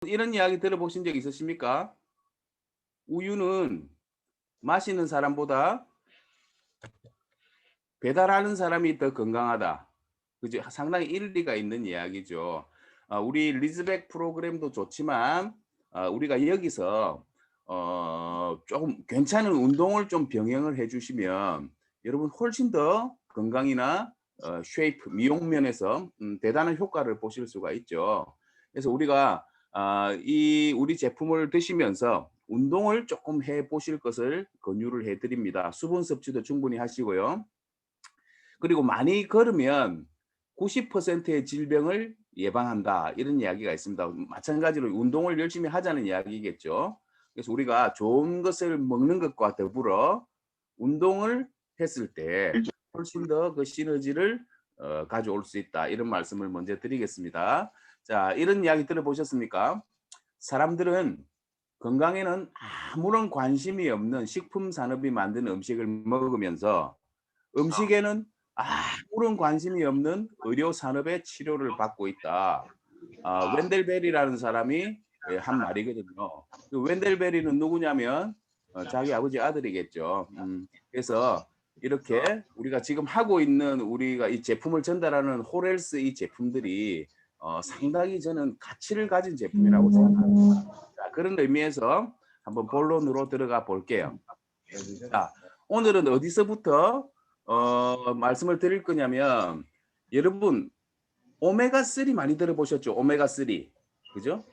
이런 이야기 들어보신 적 있으십니까? 우유는 마시는 사람보다 배달하는 사람이 더 건강하다. 그죠? 상당히 일리가 있는 이야기죠. 우리 리즈백 프로그램도 좋지만 우리가 여기서 조금 괜찮은 운동을 좀 병행을 해주시면 여러분 훨씬 더 건강이나 쉐이프, 미용 면에서 대단한 효과를 보실 수가 있죠. 그래서 우리가 이 우리 제품을 드시면서 운동을 조금 해 보실 것을 권유를 해 드립니다. 수분 섭취도 충분히 하시고요. 그리고 많이 걸으면 90%의 질병을 예방한다. 이런 이야기가 있습니다. 마찬가지로 운동을 열심히 하자는 이야기겠죠. 그래서 우리가 좋은 것을 먹는 것과 더불어 운동을 했을 때 훨씬 더 그 시너지를 가져올 수 있다. 이런 말씀을 먼저 드리겠습니다. 자, 이런 이야기 들어보셨습니까? 사람들은 건강에는 아무런 관심이 없는 식품 산업이 만든 음식을 먹으면서 음식에는 아무런 관심이 없는 의료 산업의 치료를 받고 있다. 웬델 벨이라는 사람이 한 말이거든요. 그 웬델 벨이는 누구냐면 자기 아버지 아들이겠죠. 그래서 이렇게 우리가 지금 하고 있는 우리가 이 제품을 전달하는 호렐스 이 제품들이 상당히 저는 가치를 가진 제품이라고 생각합니다. 자, 그런 의미에서 한번 본론으로 들어가 볼게요. 자, 오늘은 어디서부터 말씀을 드릴 거냐면 여러분 오메가3 많이 들어보셨죠? 오메가3. 그죠?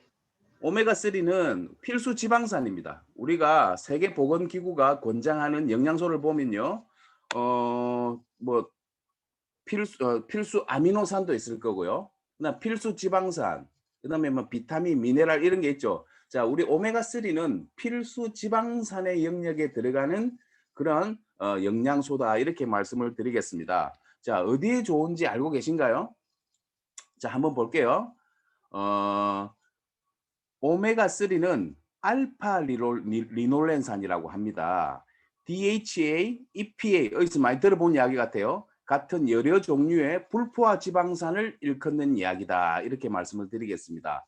오메가3는 필수 지방산입니다. 우리가 세계보건기구가 권장하는 영양소를 보면요. 뭐 필수 아미노산도 있을 거고요. 그다음 필수 지방산, 그다음에 뭐 비타민, 미네랄 이런 게 있죠. 자, 우리 오메가3는 필수 지방산의 영역에 들어가는 그런 영양소다 이렇게 말씀을 드리겠습니다. 자, 어디에 좋은지 알고 계신가요? 자, 한번 볼게요. 오메가3는 알파 리놀렌산이라고 합니다. DHA, EPA, 어디서 많이 들어본 이야기 같아요. 같은 여러 종류의 불포화 지방산을 일컫는 이야기다. 이렇게 말씀을 드리겠습니다.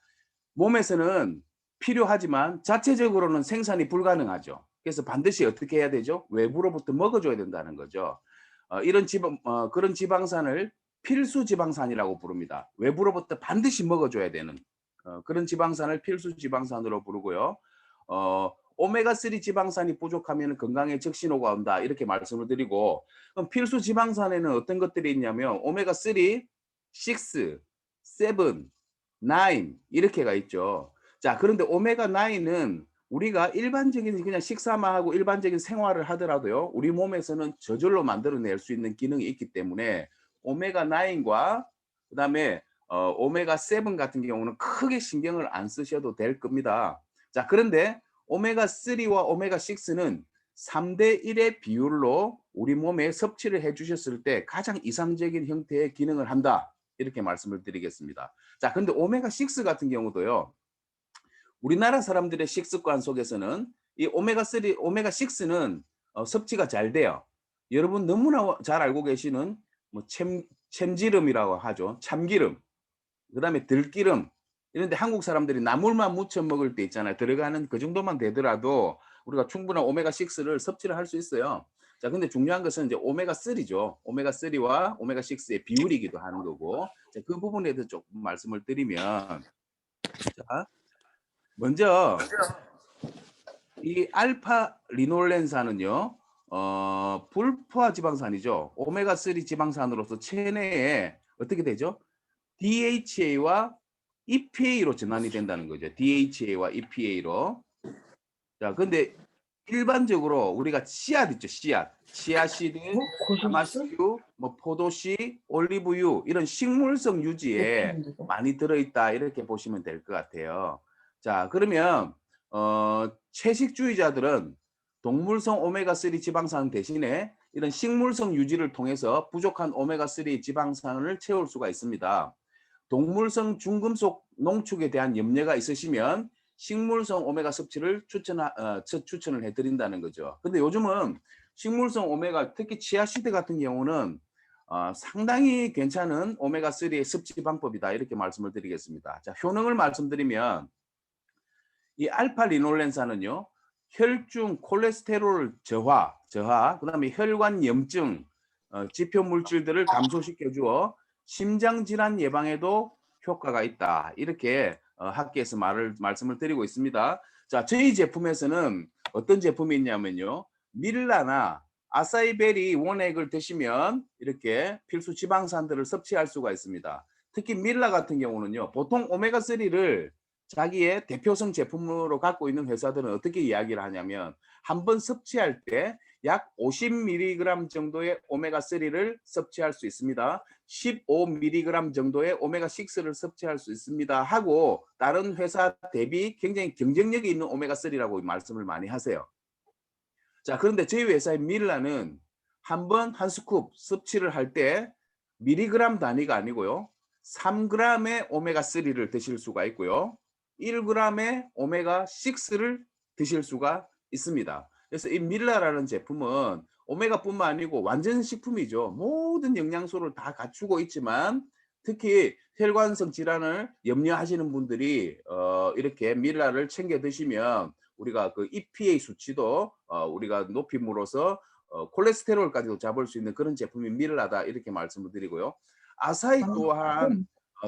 몸에서는 필요하지만 자체적으로는 생산이 불가능하죠. 그래서 반드시 어떻게 해야 되죠? 외부로부터 먹어줘야 된다는 거죠. 그런 지방산을 필수 지방산이라고 부릅니다. 외부로부터 반드시 먹어줘야 되는 그런 지방산을 필수 지방산으로 부르고요. 오메가3 지방산이 부족하면 건강에 적신호가 온다. 이렇게 말씀을 드리고, 그럼 필수 지방산에는 어떤 것들이 있냐면 오메가3, 6, 7, 9 이렇게가 있죠. 자, 그런데 오메가9은 우리가 일반적인 그냥 식사만 하고 일반적인 생활을 하더라도요. 우리 몸에서는 저절로 만들어낼 수 있는 기능이 있기 때문에 오메가9과 그다음에 오메가7 같은 경우는 크게 신경을 안 쓰셔도 될 겁니다. 자, 그런데 오메가3와 오메가6는 3대 1의 비율로 우리 몸에 섭취를 해주셨을 때 가장 이상적인 형태의 기능을 한다. 이렇게 말씀을 드리겠습니다. 자, 근데 오메가6 같은 경우도요. 우리나라 사람들의 식습관 속에서는 이 오메가3, 오메가6는 섭취가 잘 돼요. 여러분 너무나 잘 알고 계시는 뭐 챔기름이라고 하죠. 참기름. 그다음에 들기름. 이런데 한국 사람들이 나물만 무쳐 먹을 때 있잖아요. 들어가는 그 정도만 되더라도 우리가 충분한 오메가6를 섭취를 할 수 있어요. 자, 근데 중요한 것은 이제 오메가3죠. 오메가3와 오메가6의 비율이기도 하는 거고. 자, 그 부분에 대해서 조금 말씀을 드리면 자, 먼저 이 알파 리놀렌산은요. 불포화 지방산이죠. 오메가3 지방산으로서 체내에 어떻게 되죠? DHA와 EPA로 전환이 된다는 거죠. DHA와 EPA로. 자, 근데 일반적으로 우리가 씨앗 있죠, 씨앗. 씨앗씨드, 아마씨유, 뭐 포도씨, 올리브유 이런 식물성 유지에 많이 들어있다 이렇게 보시면 될 것 같아요. 자, 그러면 채식주의자들은 동물성 오메가3 지방산 대신에 이런 식물성 유지를 통해서 부족한 오메가3 지방산을 채울 수가 있습니다. 동물성 중금속 농축에 대한 염려가 있으시면 식물성 오메가 섭취를 추천을 해드린다는 거죠. 근데 요즘은 식물성 오메가, 특히 치아시드 같은 경우는 상당히 괜찮은 오메가3의 섭취 방법이다. 이렇게 말씀을 드리겠습니다. 자, 효능을 말씀드리면 이 알파 리놀렌산은요, 혈중 콜레스테롤 저하, 그다음에 혈관 염증 지표 물질들을 감소시켜 주어 심장 질환 예방에도 효과가 있다. 이렇게 학계에서 말씀을 드리고 있습니다. 자, 저희 제품에서는 어떤 제품이 있냐면요, 밀라나 아사이베리 원액을 드시면 이렇게 필수 지방산들을 섭취할 수가 있습니다. 특히 밀라 같은 경우는요, 보통 오메가3를 자기의 대표성 제품으로 갖고 있는 회사들은 어떻게 이야기를 하냐면, 한 번 섭취할 때 약 50mg 정도의 오메가3를 섭취할 수 있습니다. 15mg 정도의 오메가6를 섭취할 수 있습니다 하고, 다른 회사 대비 굉장히 경쟁력이 있는 오메가3라고 말씀을 많이 하세요. 자, 그런데 저희 회사의 밀라는 한 번 한 스쿱 섭취를 할 때 미리그램 단위가 아니고요, 3g의 오메가3를 드실 수가 있고요, 1g의 오메가6를 드실 수가 있습니다. 그래서 이 밀라라는 제품은 오메가뿐만 아니고 완전 식품이죠. 모든 영양소를 다 갖추고 있지만, 특히 혈관성 질환을 염려하시는 분들이 이렇게 밀라를 챙겨 드시면 우리가 그 EPA 수치도 우리가 높임으로써 콜레스테롤까지도 잡을 수 있는 그런 제품이 밀라다, 이렇게 말씀을 드리고요. 아사히 또한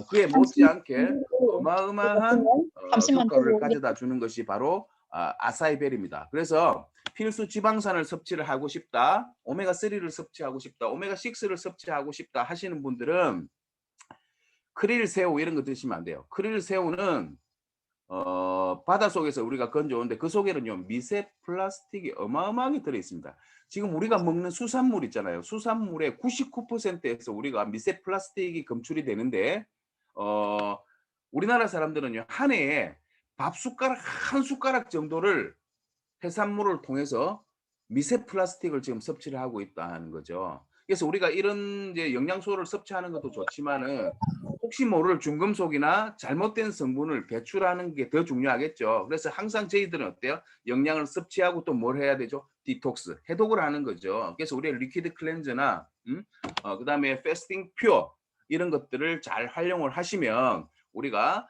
그에 못지않게 어마어마한 잠시만 효과를 또 가져다 주는 것이 바로 아사이벨입니다. 그래서 필수 지방산을 섭취를 하고 싶다, 오메가3를 섭취하고 싶다, 오메가6를 섭취하고 싶다 하시는 분들은 크릴 새우 이런 거 드시면 안 돼요. 크릴 새우는 바닷속에서 우리가 건져오는데 그 속에는요, 미세 플라스틱이 어마어마하게 들어 있습니다. 지금 우리가 먹는 수산물 있잖아요. 수산물의 99%에서 우리가 미세 플라스틱이 검출이 되는데, 우리나라 사람들은요, 한 해에 밥 숟가락 한 숟가락 정도를 해산물을 통해서 미세 플라스틱을 지금 섭취를 하고 있다는 거죠. 그래서 우리가 이런 이제 영양소를 섭취하는 것도 좋지만은, 혹시 모를 중금속이나 잘못된 성분을 배출하는 게 더 중요하겠죠. 그래서 항상 저희들은 어때요? 영양을 섭취하고 또 뭘 해야 되죠? 디톡스, 해독을 하는 거죠. 그래서 우리의 리퀴드 클렌저나 그다음에 패스팅 퓨어 이런 것들을 잘 활용을 하시면 우리가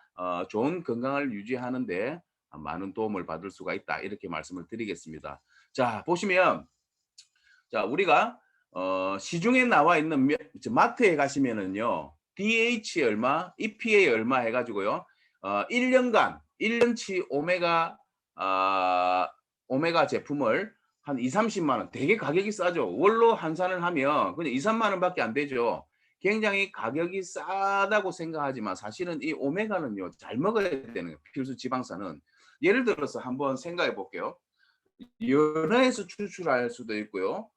좋은 건강을 유지하는데 많은 도움을 받을 수가 있다, 이렇게 말씀을 드리겠습니다. 자, 보시면, 자, 우리가 시중에 나와 있는 마트에 가시면은요, DHA 얼마, EPA 얼마 해가지고요, 1년치 오메가 제품을 한 2, 30만 원, 되게 가격이 싸죠. 월로 환산을 하면 그냥 2, 3만 원밖에 안 되죠. 굉장히 가격이 싸다고 생각하지만 사실은 이 오메가는요, 잘 먹어야 되는 거예요. 필수 지방산은. 예를 들어서 한번 생각해 볼게요. 연어에서 추출할 수도 있고요.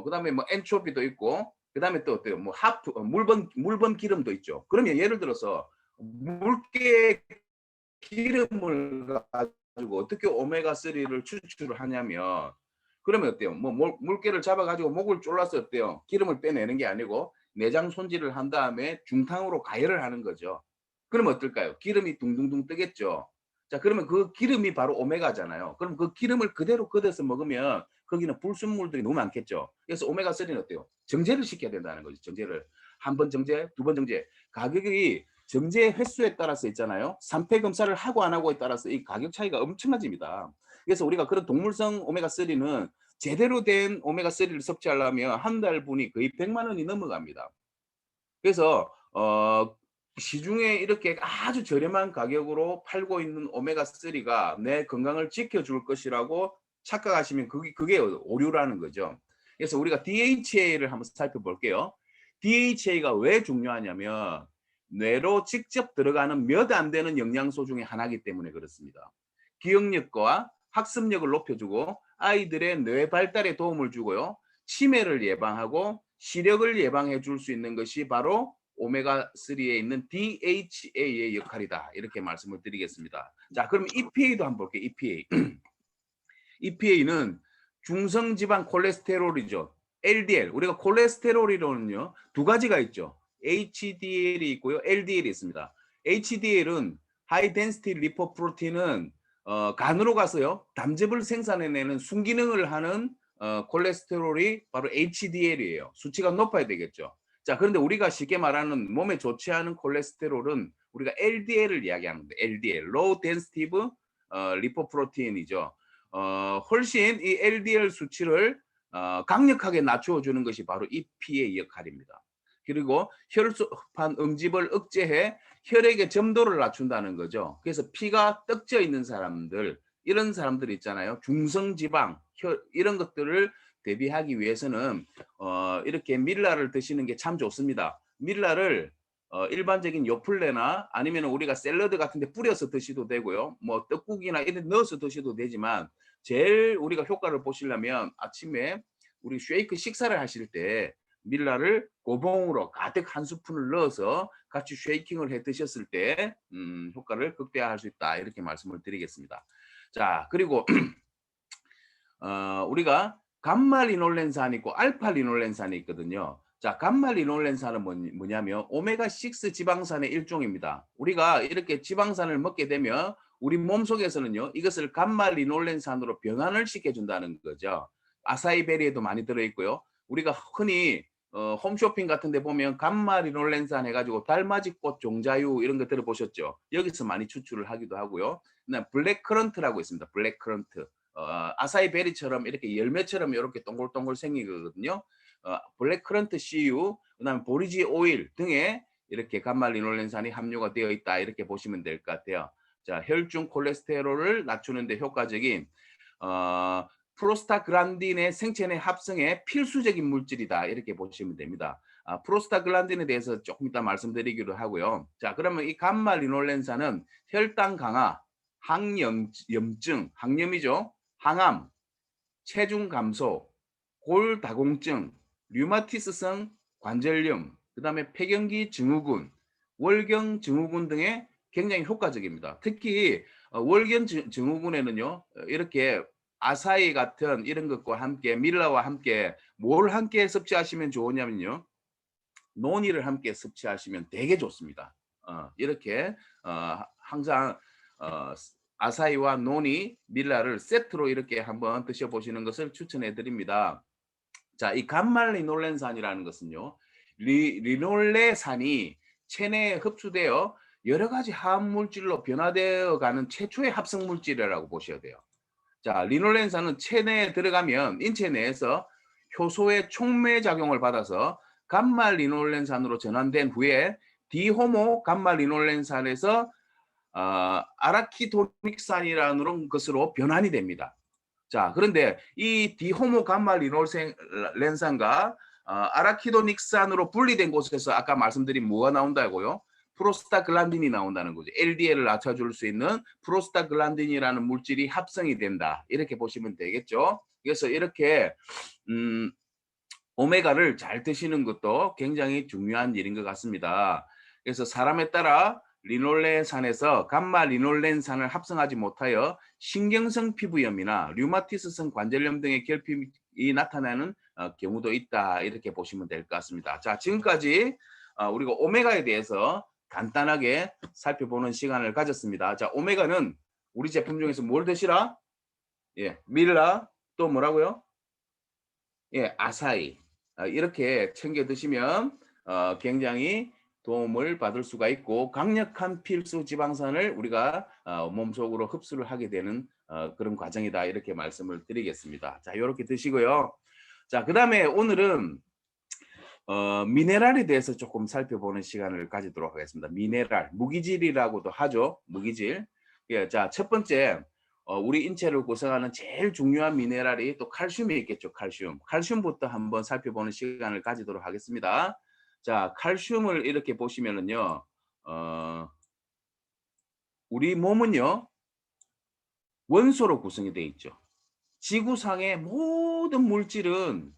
그다음에 뭐 엔초비도 있고, 그다음에 또 어때요? 뭐 물범 기름도 있죠. 그러면 예를 들어서 물개 기름을 가지고 어떻게 오메가3를 추출을 하냐면, 그러면 어때요? 뭐 물개를 잡아가지고 목을 졸라서 어때요? 기름을 빼내는 게 아니고 내장 손질을 한 다음에 중탕으로 가열을 하는 거죠. 그러면 어떨까요? 기름이 둥둥둥 뜨겠죠. 자, 그러면 그 기름이 바로 오메가잖아요. 그럼 그 기름을 그대로 걷어서 먹으면 거기는 불순물들이 너무 많겠죠. 그래서 오메가3는 어때요? 정제를 시켜야 된다는 거죠. 정제를. 한 번 정제, 두 번 정제. 가격이 정제 횟수에 따라서 있잖아요. 산패 검사를 하고 안 하고에 따라서 이 가격 차이가 엄청나집니다. 그래서 우리가 그런 동물성 오메가3는 제대로 된 오메가3를 섭취하려면 한 달분이 거의 100만 원이 넘어갑니다. 그래서 시중에 이렇게 아주 저렴한 가격으로 팔고 있는 오메가3가 내 건강을 지켜줄 것이라고 착각하시면 그게 오류라는 거죠. 그래서 우리가 DHA를 한번 살펴볼게요. DHA가 왜 중요하냐면 뇌로 직접 들어가는 몇 안 되는 영양소 중에 하나이기 때문에 그렇습니다. 기억력과 학습력을 높여주고 아이들의 뇌 발달에 도움을 주고요, 치매를 예방하고 시력을 예방해 줄 수 있는 것이 바로 오메가3에 있는 DHA의 역할이다, 이렇게 말씀을 드리겠습니다. 자, 그럼 EPA도 한번 볼게요. EPA. EPA는 중성지방 콜레스테롤이죠. LDL. 우리가 콜레스테롤이론은요, 두 가지가 있죠. HDL이 있고요, LDL이 있습니다. HDL은 하이 덴시티 리포프로틴은 간으로 가서요, 담즙을 생산해내는 순기능을 하는 콜레스테롤이 바로 HDL이에요. 수치가 높아야 되겠죠. 자, 그런데 우리가 쉽게 말하는 몸에 좋지 않은 콜레스테롤은 우리가 LDL을 이야기하는데, LDL, Low Density 리포프로테인이죠. 훨씬 이 LDL 수치를 강력하게 낮춰주는 것이 바로 이 피의 역할입니다. 그리고 혈소판 응집을 억제해 혈액의 점도를 낮춘다는 거죠. 그래서 피가 떡져 있는 사람들, 이런 사람들 있잖아요. 중성지방, 이런 것들을 대비하기 위해서는 이렇게 밀라를 드시는 게 참 좋습니다. 밀라를 일반적인 요플레나 아니면 우리가 샐러드 같은 데 뿌려서 드셔도 되고요. 뭐 떡국이나 이런 데 넣어서 드셔도 되지만 제일 우리가 효과를 보시려면 아침에 우리 쉐이크 식사를 하실 때 밀라를 고봉으로 가득 한 스푼을 넣어서 같이 쉐이킹을 해 드셨을 때 효과를 극대화할 수 있다. 이렇게 말씀을 드리겠습니다. 자, 그리고 우리가 감마리놀렌산이 있고 알파리놀렌산이 있거든요. 자, 감마리놀렌산은 뭐냐면 오메가6 지방산의 일종입니다. 우리가 이렇게 지방산을 먹게 되면 우리 몸속에서는요, 이것을 감마리놀렌산으로 변환을 시켜준다는 거죠. 아사이베리에도 많이 들어있고요. 우리가 흔히 홈쇼핑 같은 데 보면 감마리놀렌산 해가지고 달맞이꽃 종자유 이런 거 들어보셨죠? 여기서 많이 추출을 하기도 하고요. 블랙커런트라고 있습니다. 블랙커런트. 아사이베리처럼 이렇게 열매처럼 이렇게 동글동글 생기거든요. 블랙커런트 CU, 그다음에 보리지 오일 등에 이렇게 감말리놀렌산이 함유가 되어 있다. 이렇게 보시면 될 것 같아요. 자, 혈중 콜레스테롤을 낮추는 데 효과적인 프로스타글란딘의 생체 내 합성에 필수적인 물질이다. 이렇게 보시면 됩니다. 프로스타글란딘에 대해서 조금 이따 말씀드리기로 하고요. 자, 그러면 이 감말리놀렌산은 혈당 강화, 항염증, 항염이죠. 항암, 체중 감소, 골다공증, 류마티스성 관절염, 그 다음에 폐경기 증후군, 월경 증후군 등에 굉장히 효과적입니다. 특히 월경 증후군에는요, 이렇게 아사히 같은 이런 것과 함께 밀라와 함께 뭘 함께 섭취하시면 좋으냐면요, 논이를 함께 섭취하시면 되게 좋습니다. 이렇게 항상 아사히와 논이, 밀라를 세트로 이렇게 한번 드셔보시는 것을 추천해 드립니다. 자, 이 감말리놀렌산이라는 것은요, 리놀레산이 체내에 흡수되어 여러 가지 화합물질로 변화되어 가는 최초의 합성물질이라고 보셔야 돼요. 자, 리놀렌산은 체내에 들어가면 인체 내에서 효소의 촉매 작용을 받아서 감말리놀렌산으로 전환된 후에 디호모 감말리놀렌산에서 아라키도닉산이라는 것으로 변환이 됩니다. 자, 그런데 이 디호모 감말리놀렌산과 아라키도닉산으로 분리된 곳에서 아까 말씀드린 뭐가 나온다고요? 프로스타글란딘이 나온다는 거죠. LDL을 낮춰줄 수 있는 프로스타글란딘이라는 물질이 합성이 된다. 이렇게 보시면 되겠죠. 그래서 이렇게 오메가를 잘 드시는 것도 굉장히 중요한 일인 것 같습니다. 그래서 사람에 따라 리놀렌산에서 감마리놀렌산을 합성하지 못하여 신경성 피부염이나 류마티스성 관절염 등의 결핍이 나타나는 경우도 있다. 이렇게 보시면 될 것 같습니다. 자, 지금까지 우리가 오메가에 대해서 간단하게 살펴보는 시간을 가졌습니다. 자, 오메가는 우리 제품 중에서 뭘 드시라? 예, 밀라, 또 뭐라고요? 예, 아사히. 이렇게 챙겨 드시면 굉장히 도움을 받을 수가 있고 강력한 필수 지방산을 우리가 몸속으로 흡수를 하게 되는 그런 과정이다. 이렇게 말씀을 드리겠습니다. 자, 이렇게 드시고요. 자, 그다음에 오늘은 미네랄에 대해서 조금 살펴보는 시간을 가지도록 하겠습니다. 미네랄, 무기질이라고도 하죠. 무기질. 예, 자, 첫 번째, 우리 인체를 구성하는 제일 중요한 미네랄이 또 칼슘이 있겠죠. 칼슘. 칼슘부터 한번 살펴보는 시간을 가지도록 하겠습니다. 자, 칼슘을 이렇게 보시면은요, 우리 몸은요, 원소로 구성이 되어 있죠. 지구상의 모든 물질은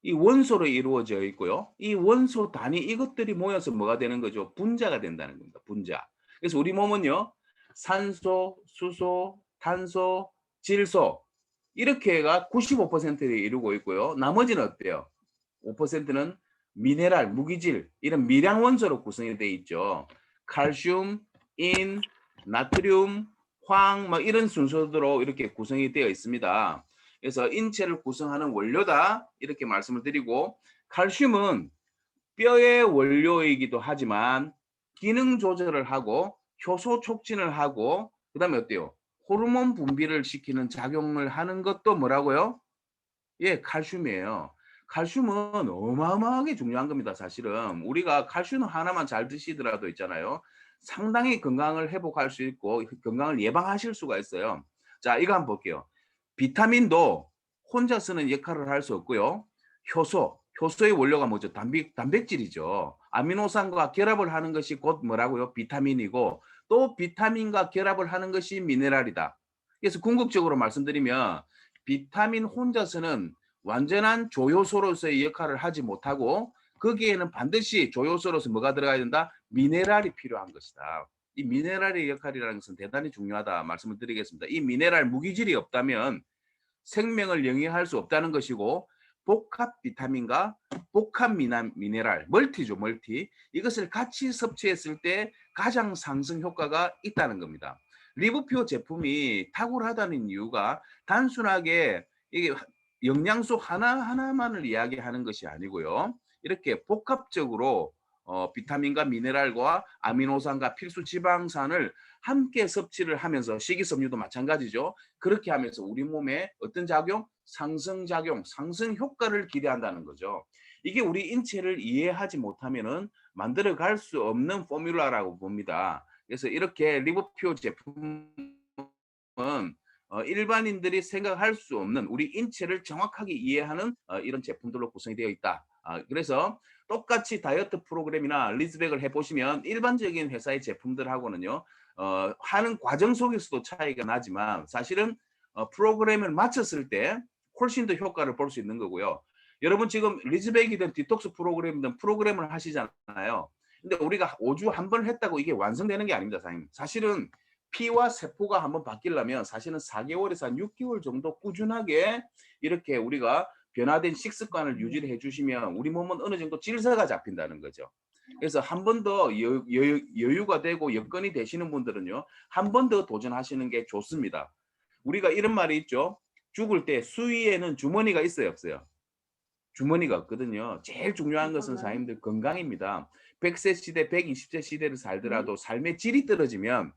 이 원소로 이루어져 있고요. 이 원소 단위 이것들이 모여서 뭐가 되는 거죠? 분자가 된다는 겁니다. 분자. 그래서 우리 몸은요. 산소, 수소, 탄소, 질소 이렇게가 95%를 이루고 있고요. 나머지는 어때요? 5%는 미네랄, 무기질 이런 미량 원소로 구성이 되어 있죠. 칼슘, 인, 나트륨, 황 막 이런 순서대로 이렇게 구성이 되어 있습니다. 그래서 인체를 구성하는 원료다 이렇게 말씀을 드리고 칼슘은 뼈의 원료이기도 하지만 기능 조절을 하고 효소 촉진을 하고 그다음에 어때요? 호르몬 분비를 시키는 작용을 하는 것도 뭐라고요? 예, 칼슘이에요. 칼슘은 어마어마하게 중요한 겁니다, 사실은. 우리가 칼슘 하나만 잘 드시더라도 있잖아요. 상당히 건강을 회복할 수 있고 건강을 예방하실 수가 있어요. 자, 이거 한번 볼게요. 비타민도 혼자 쓰는 역할을 할 수 없고요. 효소의 원료가 뭐죠? 단백질이죠. 아미노산과 결합을 하는 것이 곧 뭐라고요? 비타민이고 또 비타민과 결합을 하는 것이 미네랄이다. 그래서 궁극적으로 말씀드리면 비타민 혼자서는 완전한 조효소로서의 역할을 하지 못하고 거기에는 반드시 조효소로서 뭐가 들어가야 된다? 미네랄이 필요한 것이다. 이 미네랄의 역할이라는 것은 대단히 중요하다 말씀을 드리겠습니다. 이 미네랄 무기질이 없다면 생명을 영위할 수 없다는 것이고 복합 비타민과 복합 미네랄, 멀티죠, 멀티. 이것을 같이 섭취했을 때 가장 상승 효과가 있다는 겁니다. 리브표 제품이 탁월하다는 이유가 단순하게 이게 영양소 하나하나만을 이야기하는 것이 아니고요. 이렇게 복합적으로 비타민과 미네랄과 아미노산과 필수 지방산을 함께 섭취를 하면서 식이섬유도 마찬가지죠. 그렇게 하면서 우리 몸에 어떤 작용? 상승작용, 상승 효과를 기대한다는 거죠. 이게 우리 인체를 이해하지 못하면은 만들어 갈 수 없는 포뮬라라고 봅니다. 그래서 이렇게 리버퓨어 제품은 일반인들이 생각할 수 없는 우리 인체를 정확하게 이해하는 이런 제품들로 구성이 되어 있다. 그래서 똑같이 다이어트 프로그램이나 리즈백을 해보시면 일반적인 회사의 제품들하고는요. 하는 과정 속에서도 차이가 나지만 사실은 프로그램을 마쳤을 때 훨씬 더 효과를 볼 수 있는 거고요. 여러분 지금 리즈백이든 디톡스 프로그램이든 프로그램을 하시잖아요. 근데 우리가 5주 한 번 했다고 이게 완성되는 게 아닙니다, 사장님. 사실은 피와 세포가 한번 바뀌려면 사실은 4개월에서 한 6개월 정도 꾸준하게 이렇게 우리가 변화된 식습관을 유지를 해주시면 우리 몸은 어느 정도 질서가 잡힌다는 거죠. 그래서 한 번 더 여유가 되고 여건이 되시는 분들은요, 한 번 더 도전하시는 게 좋습니다. 우리가 이런 말이 있죠. 죽을 때 수위에는 주머니가 있어요, 없어요? 주머니가 없거든요. 제일 중요한 것은 사장님들 건강입니다. 100세 시대, 120세 시대를 살더라도 삶의 질이 떨어지면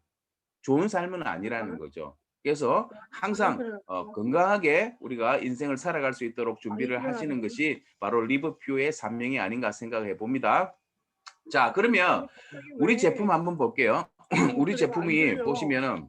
좋은 삶은 아니라는 거죠. 그래서 항상 건강하게 우리가 인생을 살아갈 수 있도록 준비를 하시는 것이 바로 리브퓨의 사명이 아닌가 생각해 봅니다. 자, 그러면 우리 제품 한번 볼게요. 우리 제품이 보시면은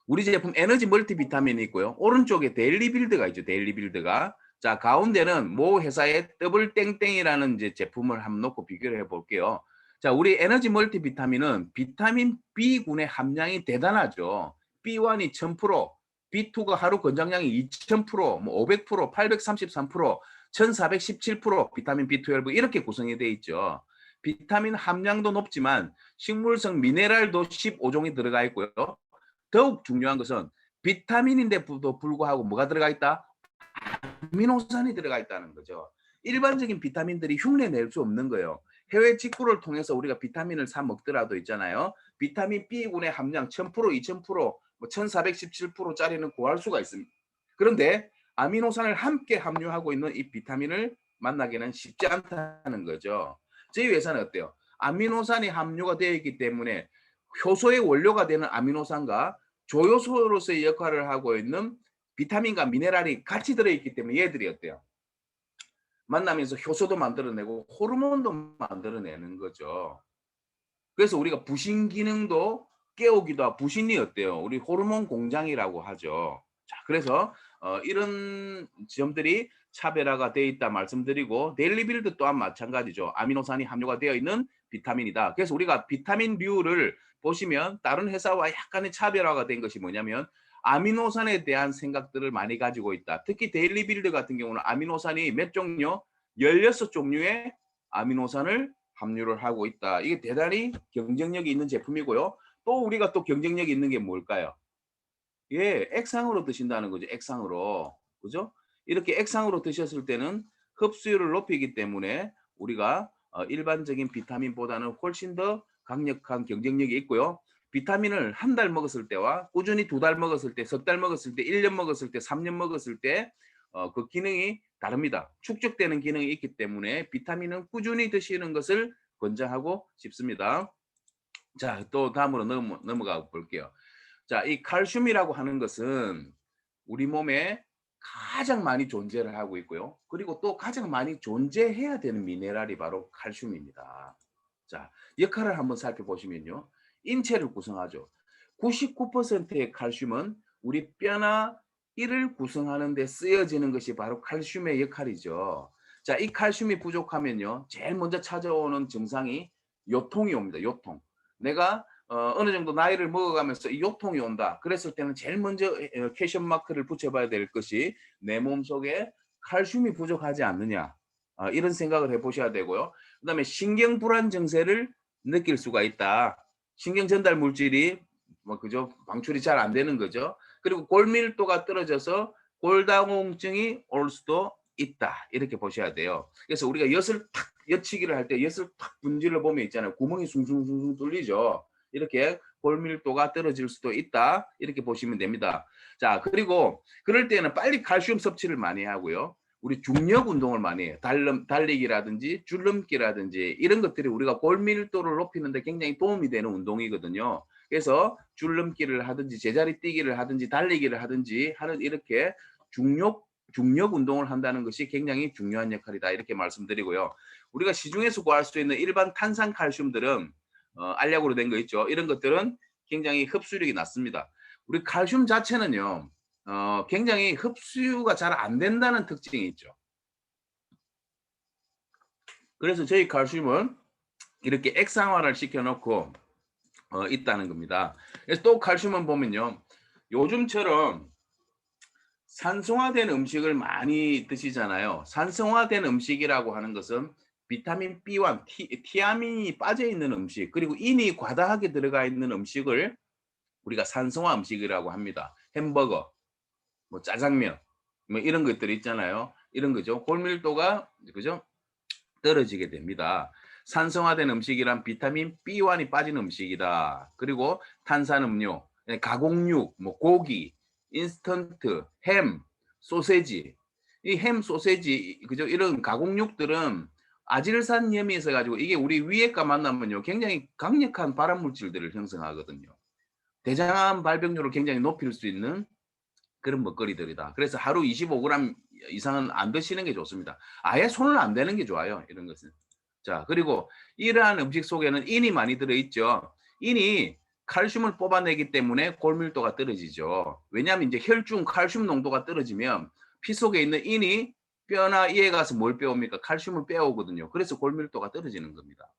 우리 제품 에너지 멀티비타민이 있고요. 오른쪽에 데일리 빌드가 있죠. 데일리 빌드가. 자, 가운데는 모 회사의 더블 땡땡이라는 이제 제품을 한번 놓고 비교를 해 볼게요. 자, 우리 에너지 멀티비타민은 비타민 B군의 함량이 대단하죠. B1이 1000%, B2가 하루 권장량이 2000%, 뭐 500%, 833%, 1417% 비타민 B12 이렇게 구성이 되어 있죠. 비타민 함량도 높지만 식물성 미네랄도 15종이 들어가 있고요. 더욱 중요한 것은 비타민인데도 불구하고 뭐가 들어가 있다? 아미노산이 들어가 있다는 거죠. 일반적인 비타민들이 흉내 낼 수 없는 거예요. 해외 직구를 통해서 우리가 비타민을 사 먹더라도 있잖아요. 비타민 B군의 함량 1000%, 2000%, 뭐 1417%짜리는 구할 수가 있습니다. 그런데 아미노산을 함께 함유하고 있는 이 비타민을 만나기는 쉽지 않다는 거죠. 저희 회사는 어때요? 아미노산이 함유가 되어 있기 때문에 효소의 원료가 되는 아미노산과 조효소로서의 역할을 하고 있는 비타민과 미네랄이 같이 들어있기 때문에 얘들이 어때요? 만나면서 효소도 만들어내고 호르몬도 만들어내는 거죠. 그래서 우리가 부신 기능도 깨우기도 하고 부신이 어때요? 우리 호르몬 공장이라고 하죠. 자, 그래서 이런 점들이 차별화가 되어 있다 말씀드리고 데일리빌드 또한 마찬가지죠. 아미노산이 함유가 되어 있는 비타민이다. 그래서 우리가 비타민류를 보시면 다른 회사와 약간의 차별화가 된 것이 뭐냐면 아미노산에 대한 생각들을 많이 가지고 있다. 특히 데일리빌드 같은 경우는 아미노산이 몇 종류? 16종류의 아미노산을 함유를 하고 있다. 이게 대단히 경쟁력이 있는 제품이고요. 또 우리가 또 경쟁력이 있는 게 뭘까요? 예, 액상으로 드신다는 거죠. 액상으로. 그죠? 이렇게 액상으로 드셨을 때는 흡수율을 높이기 때문에 우리가 일반적인 비타민보다는 훨씬 더 강력한 경쟁력이 있고요. 비타민을 한 달 먹었을 때와 꾸준히 2달 먹었을 때, 석 달 먹었을 때, 1년 먹었을 때, 3년 먹었을 때 그 기능이 다릅니다. 축적되는 기능이 있기 때문에 비타민은 꾸준히 드시는 것을 권장하고 싶습니다. 자, 또 다음으로 넘어가 볼게요. 자, 이 칼슘이라고 하는 것은 우리 몸에 가장 많이 존재를 하고 있고요. 그리고 또 가장 많이 존재해야 되는 미네랄이 바로 칼슘입니다. 자, 역할을 한번 살펴보시면요. 인체를 구성하죠. 99%의 칼슘은 우리 뼈나 이를 구성하는 데 쓰여지는 것이 바로 칼슘의 역할이죠. 자, 이 칼슘이 부족하면요. 제일 먼저 찾아오는 증상이 요통이 옵니다. 요통. 내가 어느 정도 나이를 먹어가면서 이 요통이 온다. 그랬을 때는 제일 먼저 퀘션 마크를 붙여봐야 될 것이 내 몸속에 칼슘이 부족하지 않느냐. 이런 생각을 해보셔야 되고요. 그 다음에 신경 불안 증세를 느낄 수가 있다. 신경 전달 물질이 뭐 그죠? 방출이 잘 안 되는 거죠. 그리고 골밀도가 떨어져서 골다공증이 올 수도 있다. 이렇게 보셔야 돼요. 그래서 우리가 엿을 탁 엿치기를 할 때 엿을 탁 분질러 보면 있잖아요. 구멍이 숭숭숭숭 뚫리죠. 이렇게 골밀도가 떨어질 수도 있다. 이렇게 보시면 됩니다. 자, 그리고 그럴 때는 빨리 칼슘 섭취를 많이 하고요. 우리 중력 운동을 많이 해요. 달리기라든지 줄넘기라든지 이런 것들이 우리가 골밀도를 높이는 데 굉장히 도움이 되는 운동이거든요. 그래서 줄넘기를 하든지 제자리 뛰기를 하든지 달리기를 하든지 하는 이렇게 중력 운동을 한다는 것이 굉장히 중요한 역할이다. 이렇게 말씀드리고요. 우리가 시중에서 구할 수 있는 일반 탄산 칼슘들은 알약으로 된 거 있죠. 이런 것들은 굉장히 흡수력이 낮습니다. 우리 칼슘 자체는요. 굉장히 흡수가 잘 안 된다는 특징이 있죠. 그래서 저희 칼슘은 이렇게 액상화를 시켜놓고 있다는 겁니다. 그래서 또 칼슘은 보면요. 요즘처럼 산성화된 음식을 많이 드시잖아요. 산성화된 음식이라고 하는 것은 비타민 B1, 티아민이 빠져 있는 음식, 그리고 인이 과다하게 들어가 있는 음식을 우리가 산성화 음식이라고 합니다. 햄버거, 뭐 짜장면, 뭐 이런 것들 있잖아요. 이런 거죠. 골밀도가 그죠? 떨어지게 됩니다. 산성화된 음식이란 비타민 B1이 빠진 음식이다. 그리고 탄산음료, 가공육, 뭐 고기, 인스턴트, 햄, 소세지. 이 햄, 소세지, 그죠? 이런 가공육들은 아질산염이 있어가지고 이게 우리 위액과 만나면요. 굉장히 강력한 발암 물질들을 형성하거든요. 대장암 발병률을 굉장히 높일 수 있는 그런 먹거리들이다. 그래서 하루 25g 이상은 안 드시는 게 좋습니다. 아예 손을 안 대는 게 좋아요. 이런 것은. 자, 그리고 이러한 음식 속에는 인이 많이 들어있죠. 인이 칼슘을 뽑아내기 때문에 골밀도가 떨어지죠. 왜냐하면 이제 혈중 칼슘 농도가 떨어지면 피 속에 있는 인이 뼈나 이에 가서 뭘 빼옵니까? 칼슘을 빼오거든요. 그래서 골밀도가 떨어지는 겁니다.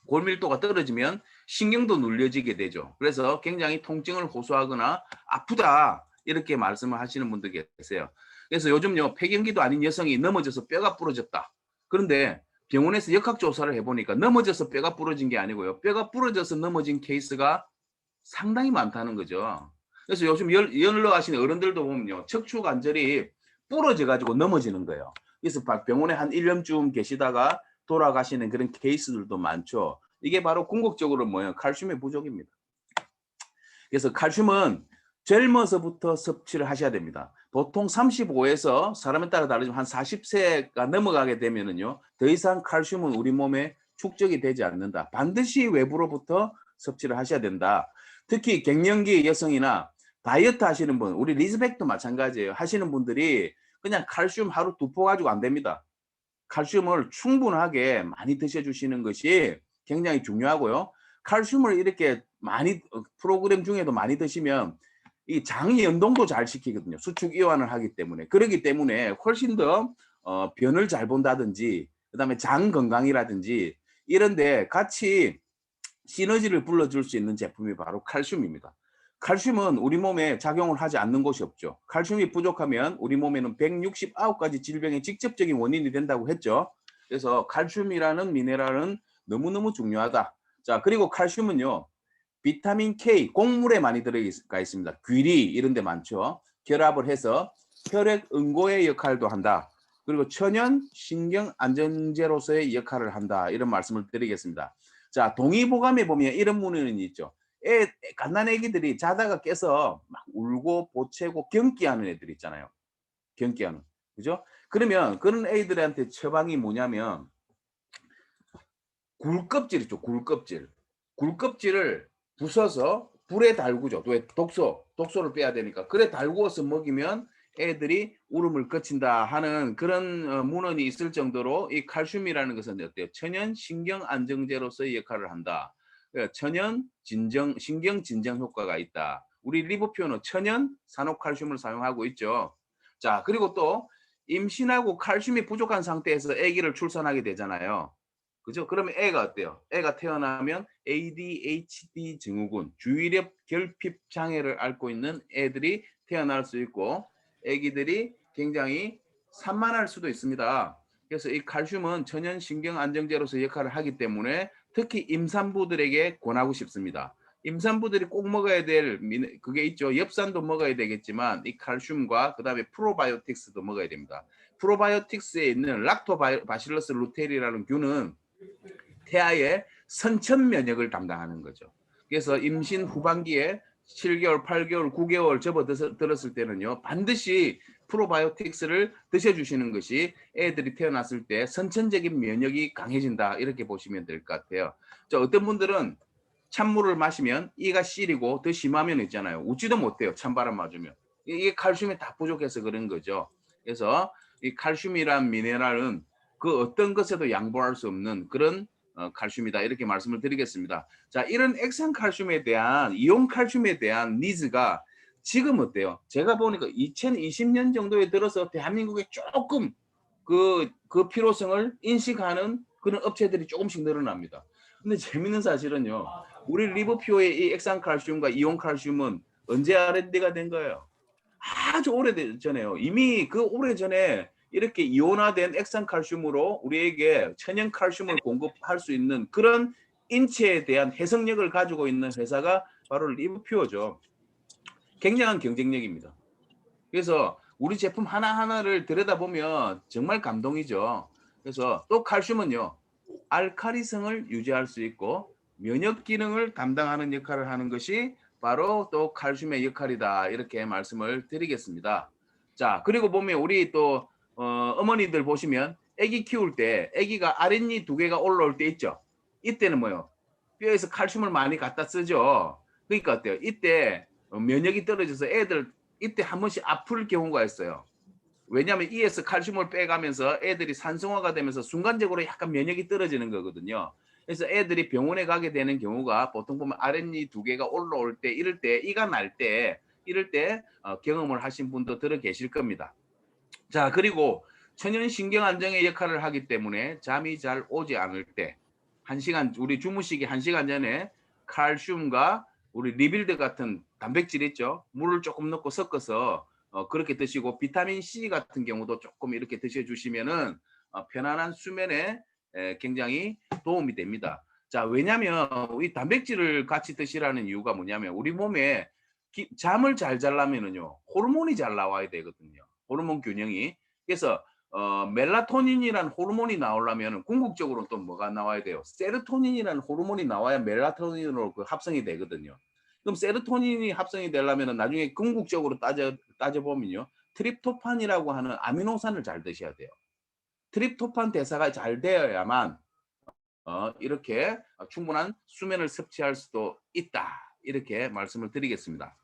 골밀도가 떨어지면 신경도 눌려지게 되죠. 그래서 굉장히 통증을 호소하거나 아프다 이렇게 말씀을 하시는 분들 계세요. 그래서 요즘요 폐경기도 아닌 여성이 넘어져서 뼈가 부러졌다. 그런데 병원에서 역학조사를 해보니까 넘어져서 뼈가 부러진 게 아니고요. 뼈가 부러져서 넘어진 케이스가 상당히 많다는 거죠. 그래서 요즘 연러 하시는 어른들도 보면요. 척추 관절이 부러져 가지고 넘어지는 거예요. 그래서 병원에 한 1년쯤 계시다가 돌아가시는 그런 케이스들도 많죠. 이게 바로 궁극적으로 뭐예요? 칼슘의 부족입니다. 그래서 칼슘은 젊어서부터 섭취를 하셔야 됩니다. 보통 35에서 사람에 따라 다르지만 한 40세가 넘어가게 되면은요, 더 이상 칼슘은 우리 몸에 축적이 되지 않는다. 반드시 외부로부터 섭취를 하셔야 된다. 특히 갱년기 여성이나 다이어트 하시는 분, 우리 리즈백도 마찬가지예요. 하시는 분들이 그냥 칼슘 하루 2포 가지고 안 됩니다. 칼슘을 충분하게 많이 드셔주시는 것이 굉장히 중요하고요. 칼슘을 이렇게 많이 프로그램 중에도 많이 드시면 이 장 연동도 잘 시키거든요. 수축 이완을 하기 때문에. 그렇기 때문에 훨씬 더 변을 잘 본다든지 그다음에 장 건강이라든지 이런데 같이 시너지를 불러줄 수 있는 제품이 바로 칼슘입니다. 칼슘은 우리 몸에 작용을 하지 않는 곳이 없죠. 칼슘이 부족하면 우리 몸에는 169가지 질병의 직접적인 원인이 된다고 했죠. 그래서 칼슘이라는 미네랄은 너무너무 중요하다. 자, 그리고 칼슘은요. 비타민 K, 곡물에 많이 들어가 있습니다. 귀리 이런 데 많죠. 결합을 해서 혈액 응고의 역할도 한다. 그리고 천연 신경 안정제로서의 역할을 한다. 이런 말씀을 드리겠습니다. 자, 동의보감에 보면 이런 문헌이 있죠. 갓난 애기들이 자다가 깨서 막 울고 보채고 경기하는 애들 있잖아요. 경기하는. 그죠? 그러면 그런 애들한테 처방이 뭐냐면 굴껍질 있죠. 굴껍질. 굴껍질을 부숴서 불에 달구죠. 왜? 독소를 빼야 되니까. 그래 달구어서 먹이면 애들이 울음을 그친다 하는 그런 문헌이 있을 정도로 이 칼슘이라는 것은 어때요? 천연 신경 안정제로서의 역할을 한다. 천연 진정 신경 진정 효과가 있다. 우리 리보표는 천연 산호칼슘을 사용하고 있죠. 자, 그리고 또 임신하고 칼슘이 부족한 상태에서 아기를 출산하게 되잖아요. 그죠? 그러면 애가 어때요? 애가 태어나면 ADHD 증후군, 주의력 결핍 장애를 앓고 있는 애들이 태어날 수 있고, 애기들이 굉장히 산만할 수도 있습니다. 그래서 이 칼슘은 천연 신경 안정제로서 역할을 하기 때문에 특히 임산부들에게 권하고 싶습니다. 임산부들이 꼭 먹어야 될 그게 있죠. 엽산도 먹어야 되겠지만 이 칼슘과 그다음에 프로바이오틱스도 먹어야 됩니다. 프로바이오틱스에 있는 락토바실러스 루테리라는 균은 태아의 선천 면역을 담당하는 거죠. 그래서 임신 후반기에 7개월, 8개월, 9개월 접어들었을 때는요, 반드시 프로바이오틱스를 드셔주시는 것이 애들이 태어났을 때 선천적인 면역이 강해진다, 이렇게 보시면 될 것 같아요. 자, 어떤 분들은 찬물을 마시면 이가 시리고 더 심하면 있잖아요. 웃지도 못해요. 찬바람 맞으면. 이게 칼슘이 다 부족해서 그런 거죠. 그래서 이 칼슘이란 미네랄은 그 어떤 것에도 양보할 수 없는 그런 칼슘이다, 이렇게 말씀을 드리겠습니다. 자, 이런 액상 칼슘에 대한, 이온 칼슘에 대한 니즈가 지금 어때요? 제가 보니까 2020년 정도에 들어서 대한민국에 조금 그 필요성을 인식하는 그런 업체들이 조금씩 늘어납니다. 근데 재밌는 사실은요, 우리 리버퓨어의 이 액상 칼슘과 이온 칼슘은 언제 R&D가 된 거예요? 아주 오래전에요. 이미 그 오래전에 이렇게 이온화된 액상 칼슘으로 우리에게 천연 칼슘을 공급할 수 있는 그런 인체에 대한 해석력을 가지고 있는 회사가 바로 리버퓨어죠. 굉장한 경쟁력입니다. 그래서 우리 제품 하나하나를 들여다보면 정말 감동이죠. 그래서 또 칼슘은요, 알카리성을 유지할 수 있고 면역 기능을 담당하는 역할을 하는 것이 바로 또 칼슘의 역할이다, 이렇게 말씀을 드리겠습니다. 자, 그리고 보면 우리 또 어머니들 보시면 아기 키울 때 아기가 아랫니 2개가 올라올 때 있죠. 이때는 뭐요? 뼈에서 칼슘을 많이 갖다 쓰죠. 그러니까 어때요? 이때 면역이 떨어져서 애들 이때 한 번씩 아플 경우가 있어요. 왜냐하면 이에서 칼슘을 빼가면서 애들이 산성화가 되면서 순간적으로 약간 면역이 떨어지는 거거든요. 그래서 애들이 병원에 가게 되는 경우가 보통 보면 아랫니 2개가 올라올 때, 이럴 때, 이가 날 때, 이럴 때 경험을 하신 분도 들어 계실 겁니다. 자, 그리고 천연 신경 안정의 역할을 하기 때문에 잠이 잘 오지 않을 때 1시간, 우리 주무시기 1시간 전에 칼슘과 우리 리빌드 같은 단백질 있죠, 물을 조금 넣고 섞어서 그렇게 드시고, 비타민 C 같은 경우도 조금 이렇게 드셔주시면은 편안한 수면에 굉장히 도움이 됩니다. 자, 왜냐하면 이 단백질을 같이 드시라는 이유가 뭐냐면 우리 몸에 잠을 잘 자려면은요, 호르몬이 잘 나와야 되거든요. 호르몬 균형이. 그래서 멜라토닌이라는 호르몬이 나오려면 궁극적으로 또 뭐가 나와야 돼요? 세로토닌이라는 호르몬이 나와야 멜라토닌으로 그 합성이 되거든요. 그럼 세로토닌이 합성이 되려면 나중에 궁극적으로 따져보면요, 트립토판이라고 하는 아미노산을 잘 드셔야 돼요. 트립토판 대사가 잘 되어야만 이렇게 충분한 수면을 섭취할 수도 있다, 이렇게 말씀을 드리겠습니다.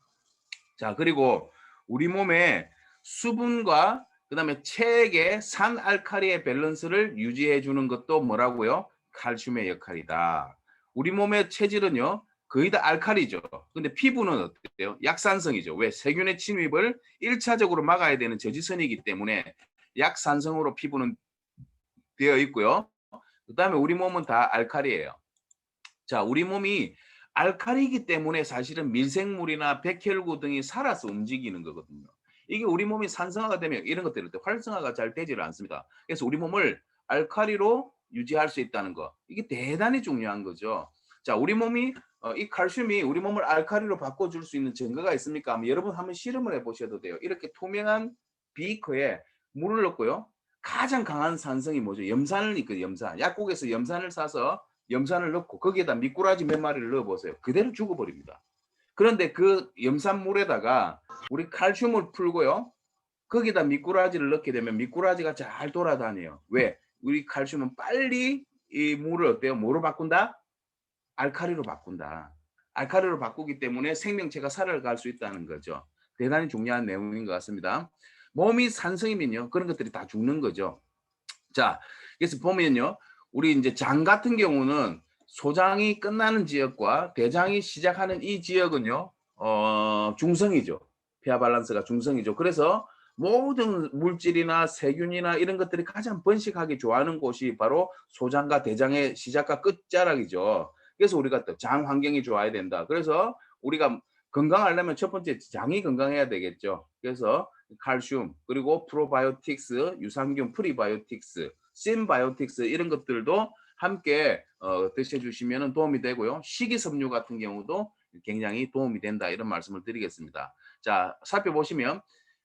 자, 그리고 우리 몸에 수분과 그다음에 체액의 산알칼리의 밸런스를 유지해 주는 것도 뭐라고요? 칼슘의 역할이다. 우리 몸의 체질은요, 거의 다 알칼리죠. 근데 피부는 어때요? 약산성이죠. 왜? 세균의 침입을 1차적으로 막아야 되는 저지선이기 때문에 약산성으로 피부는 되어 있고요. 그다음에 우리 몸은 다 알칼리예요. 자, 우리 몸이 알칼리이기 때문에 사실은 밀생물이나 백혈구 등이 살아서 움직이는 거거든요. 이게 우리 몸이 산성화가 되면 이런 것들이 활성화가 잘 되지를 않습니다. 그래서 우리 몸을 알칼리로 유지할 수 있다는 거, 이게 대단히 중요한 거죠. 자, 우리 몸이 이 칼슘이 우리 몸을 알칼리로 바꿔줄 수 있는 증거가 있습니까? 여러분 한번 실험을 해보셔도 돼요. 이렇게 투명한 비커에 물을 넣고요, 가장 강한 산성이 뭐죠? 염산을 있거든요. 염산. 약국에서 염산을 사서 염산을 넣고 거기에다 미꾸라지 몇 마리를 넣어보세요. 그대로 죽어버립니다. 그런데 그 염산물에다가 우리 칼슘을 풀고요, 거기다 미꾸라지를 넣게 되면 미꾸라지가 잘 돌아다녀요. 왜? 우리 칼슘은 빨리 이 물을 어때요? 뭐로 바꾼다? 알칼리로 바꾼다. 알칼리로 바꾸기 때문에 생명체가 살아갈 수 있다는 거죠. 대단히 중요한 내용인 것 같습니다. 몸이 산성이면요, 그런 것들이 다 죽는 거죠. 자, 그래서 보면요, 우리 이제 장 같은 경우는 소장이 끝나는 지역과 대장이 시작하는 이 지역은요, 중성이죠. pH 밸런스가 중성이죠. 그래서 모든 물질이나 세균이나 이런 것들이 가장 번식하기 좋아하는 곳이 바로 소장과 대장의 시작과 끝자락이죠. 그래서 우리가 또 장 환경이 좋아야 된다. 그래서 우리가 건강하려면 첫 번째 장이 건강해야 되겠죠. 그래서 칼슘, 그리고 프로바이오틱스, 유산균, 프리바이오틱스, 심바이오틱스 이런 것들도 함께 드셔주시면 도움이 되고요. 식이섬유 같은 경우도 굉장히 도움이 된다, 이런 말씀을 드리겠습니다. 자, 살펴보시면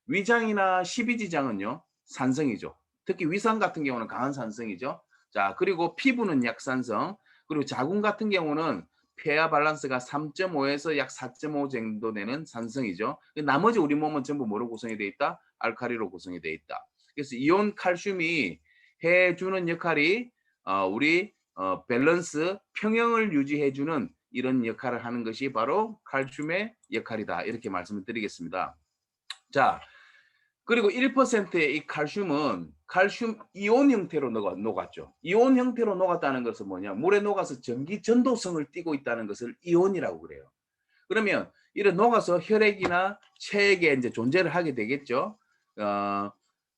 위장이나 십이지장은요, 산성이죠. 특히 위산 같은 경우는 강한 산성이죠. 자, 그리고 피부는 약산성, 그리고 자궁 같은 경우는 pH 밸런스가 3.5에서 약 4.5 정도 되는 산성이죠. 나머지 우리 몸은 전부 뭐로 구성이 되어 있다? 알칼리로 구성이 되어 있다. 그래서 이온 칼슘이 해주는 역할이 우리 밸런스 평형을 유지해주는 이런 역할을 하는 것이 바로 칼슘의 역할이다, 이렇게 말씀을 드리겠습니다. 자, 그리고 1%의 이 칼슘은 칼슘 이온 형태로 녹았죠. 이온 형태로 녹았다는 것은 뭐냐? 물에 녹아서 전기 전도성을 띠고 있다는 것을 이온이라고 그래요. 그러면 이런 녹아서 혈액이나 체액에 이제 존재를 하게 되겠죠.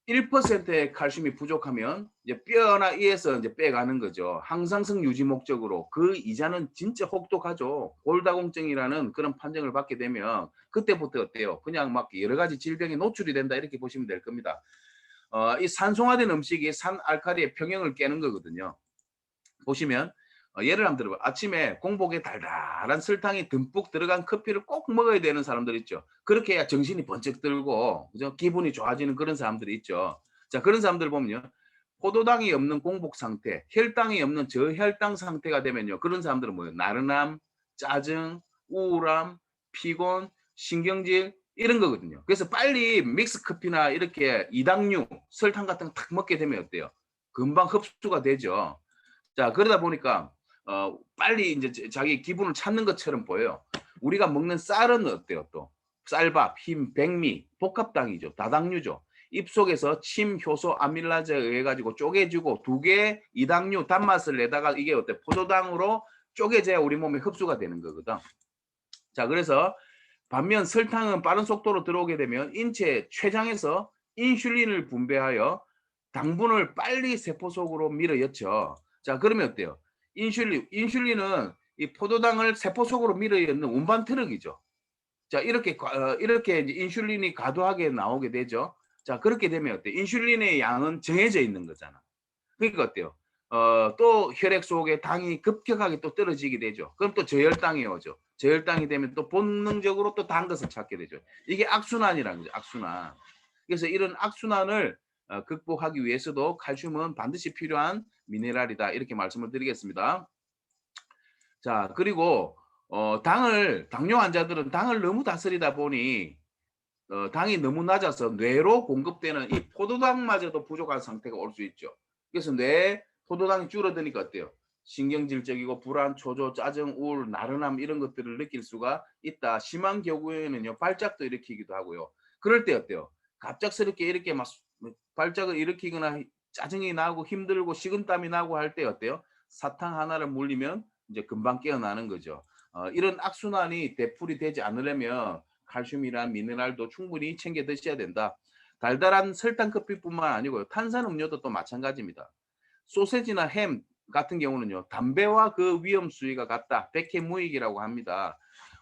1%의 칼슘이 부족하면 이제 뼈나 이에서 이제 빼가는 거죠. 항상성 유지 목적으로. 그 이자는 진짜 혹독하죠. 골다공증이라는 그런 판정을 받게 되면 그때부터 어때요? 그냥 막 여러 가지 질병에 노출이 된다, 이렇게 보시면 될 겁니다. 이 산송화된 음식이 산 알칼리의 평형을 깨는 거거든요. 보시면 예를 한번 들어봐. 아침에 공복에 달달한 설탕이 듬뿍 들어간 커피를 꼭 먹어야 되는 사람들 있죠. 그렇게 해야 정신이 번쩍 들고 그죠? 기분이 좋아지는 그런 사람들이 있죠. 자, 그런 사람들 보면요, 포도당이 없는 공복 상태, 혈당이 없는 저혈당 상태가 되면요, 그런 사람들은 뭐예요? 나른함, 짜증, 우울함, 피곤, 신경질 이런 거거든요. 그래서 빨리 믹스 커피나 이렇게 이당류, 설탕 같은 거 탁 먹게 되면 어때요? 금방 흡수가 되죠. 자, 그러다 보니까 빨리 이제 자기 기분을 찾는 것처럼 보여요. 우리가 먹는 쌀은 어때요? 또 쌀밥, 흰 백미, 복합당이죠. 다당류죠. 입속에서 침, 효소, 아밀라제에 의해 가지고 쪼개지고 두 개 이당류 단맛을 내다가 이게 어때? 포도당으로 쪼개져야 우리 몸에 흡수가 되는 거거든. 자, 그래서 반면 설탕은 빠른 속도로 들어오게 되면 인체 췌장에서 인슐린을 분배하여 당분을 빨리 세포 속으로 밀어넣죠. 자, 그러면 어때요? 인슐린은 이 포도당을 세포 속으로 밀어넣는 운반 트럭이죠. 자, 이렇게 이제 인슐린이 과도하게 나오게 되죠. 자, 그렇게 되면 어때? 인슐린의 양은 정해져 있는 거잖아. 그러니까 어때요? 또 혈액 속에 당이 급격하게 또 떨어지게 되죠. 그럼 또 저혈당이 오죠. 저혈당이 되면 또 본능적으로 또 단 것을 찾게 되죠. 이게 악순환이라는 거죠. 악순환. 그래서 이런 악순환을 극복하기 위해서도 칼슘은 반드시 필요한 미네랄이다, 이렇게 말씀을 드리겠습니다. 자, 그리고 당뇨 환자들은 당을 너무 다스리다 보니 당이 너무 낮아서 뇌로 공급되는 이 포도당마저도 부족한 상태가 올 수 있죠. 그래서 뇌 포도당이 줄어드니까 어때요? 신경질적이고 불안, 초조, 짜증, 우울, 나른함 이런 것들을 느낄 수가 있다. 심한 경우에는요, 발작도 일으키기도 하고요. 그럴 때 어때요? 갑작스럽게 이렇게 막 발작을 일으키거나 짜증이 나고 힘들고 식은땀이 나고 할 때 어때요? 사탕 하나를 물리면 이제 금방 깨어나는 거죠. 이런 악순환이 되풀이 되지 않으려면 칼슘이란 미네랄도 충분히 챙겨 드셔야 된다. 달달한 설탕 커피뿐만 아니고요, 탄산음료도 또 마찬가지입니다. 소세지나 햄 같은 경우는요, 담배와 그 위험 수위가 같다. 백해무익이라고 합니다.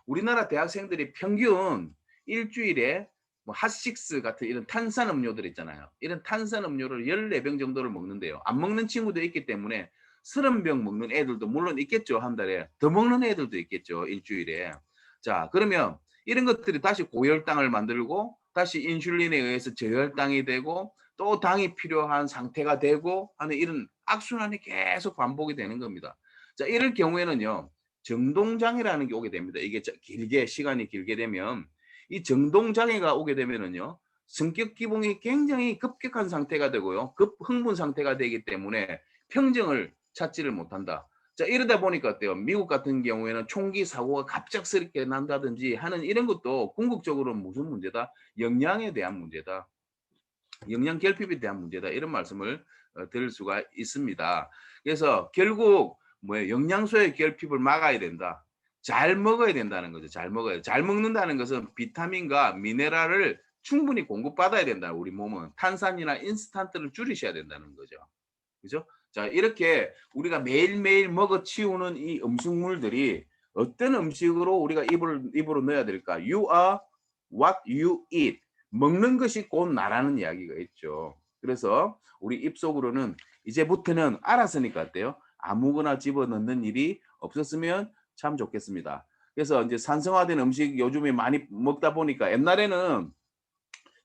우리나라 대학생들이 평균 일주일에 뭐 핫식스 같은 이런 탄산음료들 있잖아요. 이런 탄산음료를 14병 정도를 먹는데요. 안 먹는 친구도 있기 때문에 30병 먹는 애들도 물론 있겠죠. 한 달에. 더 먹는 애들도 있겠죠. 일주일에. 자, 그러면 이런 것들이 다시 고혈당을 만들고 다시 인슐린에 의해서 저혈당이 되고 또 당이 필요한 상태가 되고 하는 이런 악순환이 계속 반복이 되는 겁니다. 자, 이럴 경우에는요, 정동장애라는 게 오게 됩니다. 이게 길게 시간이 길게 되면 이 정동장애가 오게 되면은요, 성격 기복이 굉장히 급격한 상태가 되고요, 급 흥분 상태가 되기 때문에 평정을 찾지를 못한다. 자, 이러다 보니까 어때요? 미국 같은 경우에는 총기 사고가 갑작스럽게 난다든지 하는 이런 것도 궁극적으로 무슨 문제다? 영양에 대한 문제다. 영양 결핍에 대한 문제다. 이런 말씀을 드릴 수가 있습니다. 그래서 결국 뭐예요? 영양소의 결핍을 막아야 된다. 잘 먹어야 된다는 거죠. 잘 먹어야. 잘 먹는다는 것은 비타민과 미네랄을 충분히 공급받아야 된다. 우리 몸은 탄산이나 인스턴트를 줄이셔야 된다는 거죠. 그죠? 자, 이렇게 우리가 매일매일 먹어 치우는 이 음식물들이 어떤 음식으로 우리가 입으로 넣어야 될까? You are what you eat. 먹는 것이 곧 나라는 이야기가 있죠. 그래서 우리 입속으로는 이제부터는 알았으니까 어때요? 아무거나 집어넣는 일이 없었으면 참 좋겠습니다. 그래서 이제 산성화된 음식 요즘에 많이 먹다 보니까 옛날에는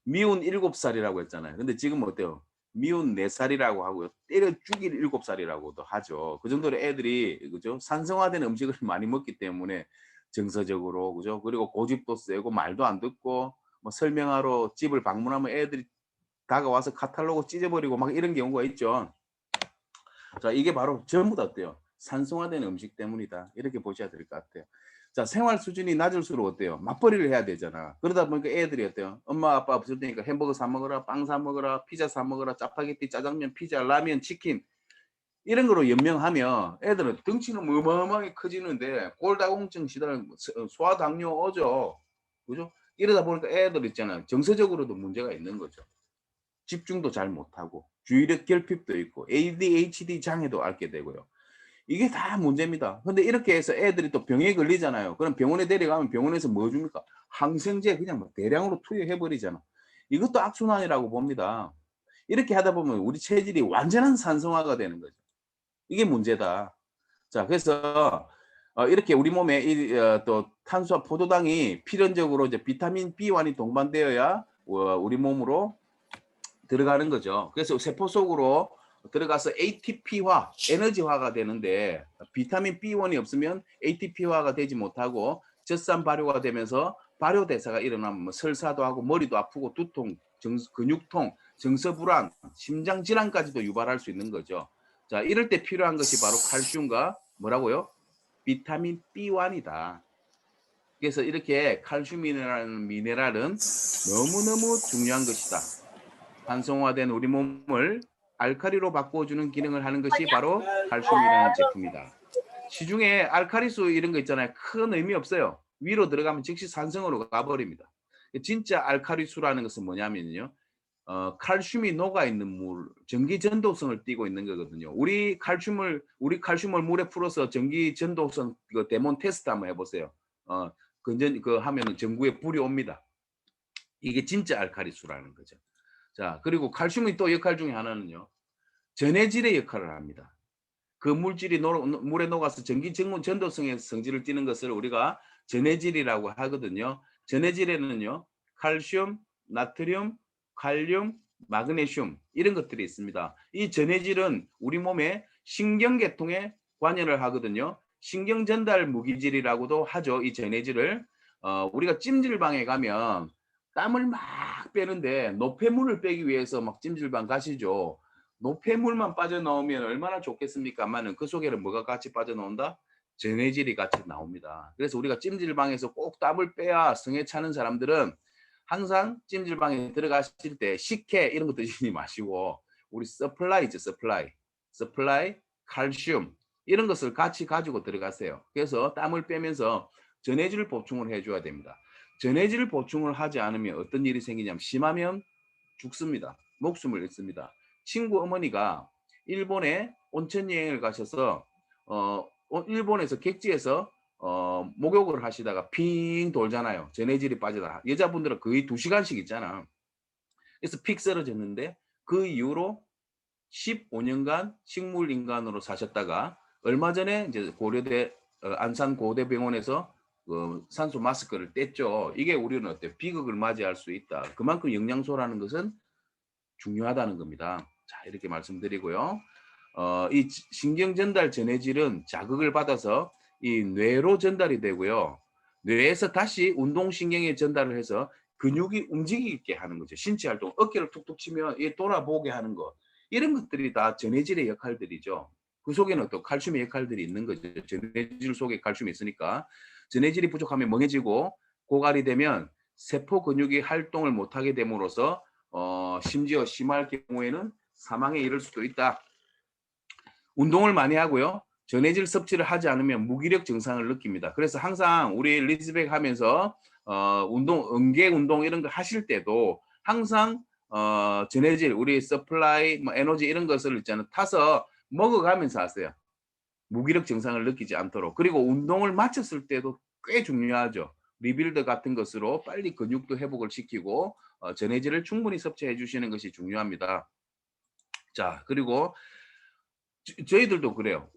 미운 7살이라고 했잖아요. 근데 지금 어때요? 미운 4살이라고 하고요. 때려 죽일 7살이라고도 하죠. 그 정도로 애들이 그죠? 산성화된 음식을 많이 먹기 때문에 정서적으로 그죠? 그리고 고집도 세고 말도 안 듣고 뭐 설명하러 집을 방문하면 애들이 다가와서 카탈로그 찢어버리고 막 이런 경우가 있죠. 자, 이게 바로 전부 다 어때요? 산성화된 음식 때문이다. 이렇게 보셔야 될 것 같아요. 자, 생활 수준이 낮을수록 어때요? 맞벌이를 해야 되잖아. 그러다 보니까 애들이 어때요? 엄마 아빠 없을 테니까 햄버거 사 먹어라, 빵 사 먹어라, 피자 사 먹어라, 짜파게티, 짜장면, 피자, 라면, 치킨 이런 거로 연명하면 애들은 덩치는 어마어마하게 커지는데 골다공증 시달 소화당뇨 오죠. 그죠? 이러다 보니까 애들 있잖아요. 정서적으로도 문제가 있는 거죠. 집중도 잘 못하고 주의력 결핍도 있고 ADHD 장애도 앓게 되고요. 이게 다 문제입니다. 근데 이렇게 해서 애들이 또 병에 걸리잖아요. 그럼 병원에 데려가면 병원에서 뭐 줍니까? 항생제 그냥 뭐 대량으로 투여해 버리잖아. 이것도 악순환이라고 봅니다. 이렇게 하다 보면 우리 체질이 완전한 산성화가 되는 거죠. 이게 문제다. 자, 그래서 이렇게 우리 몸에 또 탄수화 포도당이 필연적으로 이제 비타민 B1이 동반되어야 우리 몸으로 들어가는 거죠. 그래서 세포 속으로 들어가서 ATP화, 에너지화가 되는데 비타민 B1이 없으면 ATP화가 되지 못하고 젖산 발효가 되면서 발효 대사가 일어나면 뭐 설사도 하고 머리도 아프고 두통, 근육통, 정서불안, 심장 질환까지도 유발할 수 있는 거죠. 자, 이럴 때 필요한 것이 바로 칼슘과 뭐라고요? 비타민 B1이다. 그래서 이렇게 칼슘이라는 미네랄은 너무너무 중요한 것이다. 산성화된 우리 몸을 알카리로 바꿔주는 기능을 하는 것이 바로 칼슘이라는 제품이다. 시중에 알카리수 이런 거 있잖아요. 큰 의미 없어요. 위로 들어가면 즉시 산성으로 가버립니다. 진짜 알카리수라는 것은 뭐냐면요. 칼슘이 녹아있는 물, 전기 전도성을 띠고 있는 거거든요. 우리 칼슘을 물에 풀어서 전기 전도성 그 데몬 테스트 한번 해보세요. 하면은 전구에 불이 옵니다. 이게 진짜 알카리수라는 거죠. 자, 그리고 칼슘의 또 역할 중에 하나는요. 전해질의 역할을 합니다. 그 물질이 물에 녹아서 전기 전도성의 성질을 띠는 것을 우리가 전해질이라고 하거든요. 전해질에는요. 칼슘, 나트륨, 칼륨, 마그네슘 이런 것들이 있습니다. 이 전해질은 우리 몸의 신경계통에 관여를 하거든요. 신경전달 무기질이라고도 하죠. 이 전해질을. 우리가 찜질방에 가면 땀을 막 빼는데 노폐물을 빼기 위해서 막 찜질방 가시죠. 노폐물만 빠져나오면 얼마나 좋겠습니까만은 그 속에는 뭐가 같이 빠져나온다? 전해질이 같이 나옵니다. 그래서 우리가 찜질방에서 꼭 땀을 빼야 성에 차는 사람들은 항상 찜질방에 들어가실 때 식혜 이런 거 드시지 마시고 우리 서플라이죠, 서플라이, 칼슘 이런 것을 같이 가지고 들어가세요. 그래서 땀을 빼면서 전해질 보충을 해줘야 됩니다. 전해질 보충을 하지 않으면 어떤 일이 생기냐면 심하면 죽습니다. 목숨을 잃습니다. 친구 어머니가 일본에 온천 여행을 가셔서 일본에서 객지에서 목욕을 하시다가 핑 돌잖아요. 전해질이 빠지다. 여자분들은 거의 2시간씩 있잖아. 그래서 픽 쓰러졌는데 그 이후로 15년간 식물인간으로 사셨다가 얼마 전에 이제 고려대 안산 고대병원에서 산소 마스크를 뗐죠. 이게 우리는 어때? 비극을 맞이할 수 있다. 그만큼 영양소라는 것은 중요하다는 겁니다. 자, 이렇게 말씀드리고요. 이 신경전달 전해질은 자극을 받아서 이 뇌로 전달이 되고요. 뇌에서 다시 운동신경에 전달을 해서 근육이 움직이게 하는 거죠. 신체 활동, 어깨를 툭툭 치면 돌아보게 하는 것. 이런 것들이 다 전해질의 역할들이죠. 그 속에는 또 칼슘의 역할들이 있는 거죠. 전해질 속에 칼슘이 있으니까 전해질이 부족하면 멍해지고 고갈이 되면 세포 근육이 활동을 못하게 됨으로써 심지어 심할 경우에는 사망에 이를 수도 있다. 운동을 많이 하고요. 전해질 섭취를 하지 않으면 무기력 증상을 느낍니다. 그래서 항상 우리 리즈백 하면서 운동, 응계 운동 이런 거 하실 때도 항상 전해질, 우리 서플라이, 뭐 에너지 이런 것을 있잖아요. 타서 먹어가면서 하세요. 무기력 증상을 느끼지 않도록. 그리고 운동을 마쳤을 때도 꽤 중요하죠. 리빌더 같은 것으로 빨리 근육도 회복을 시키고 전해질을 충분히 섭취해 주시는 것이 중요합니다. 자, 그리고 저희들도 그래요.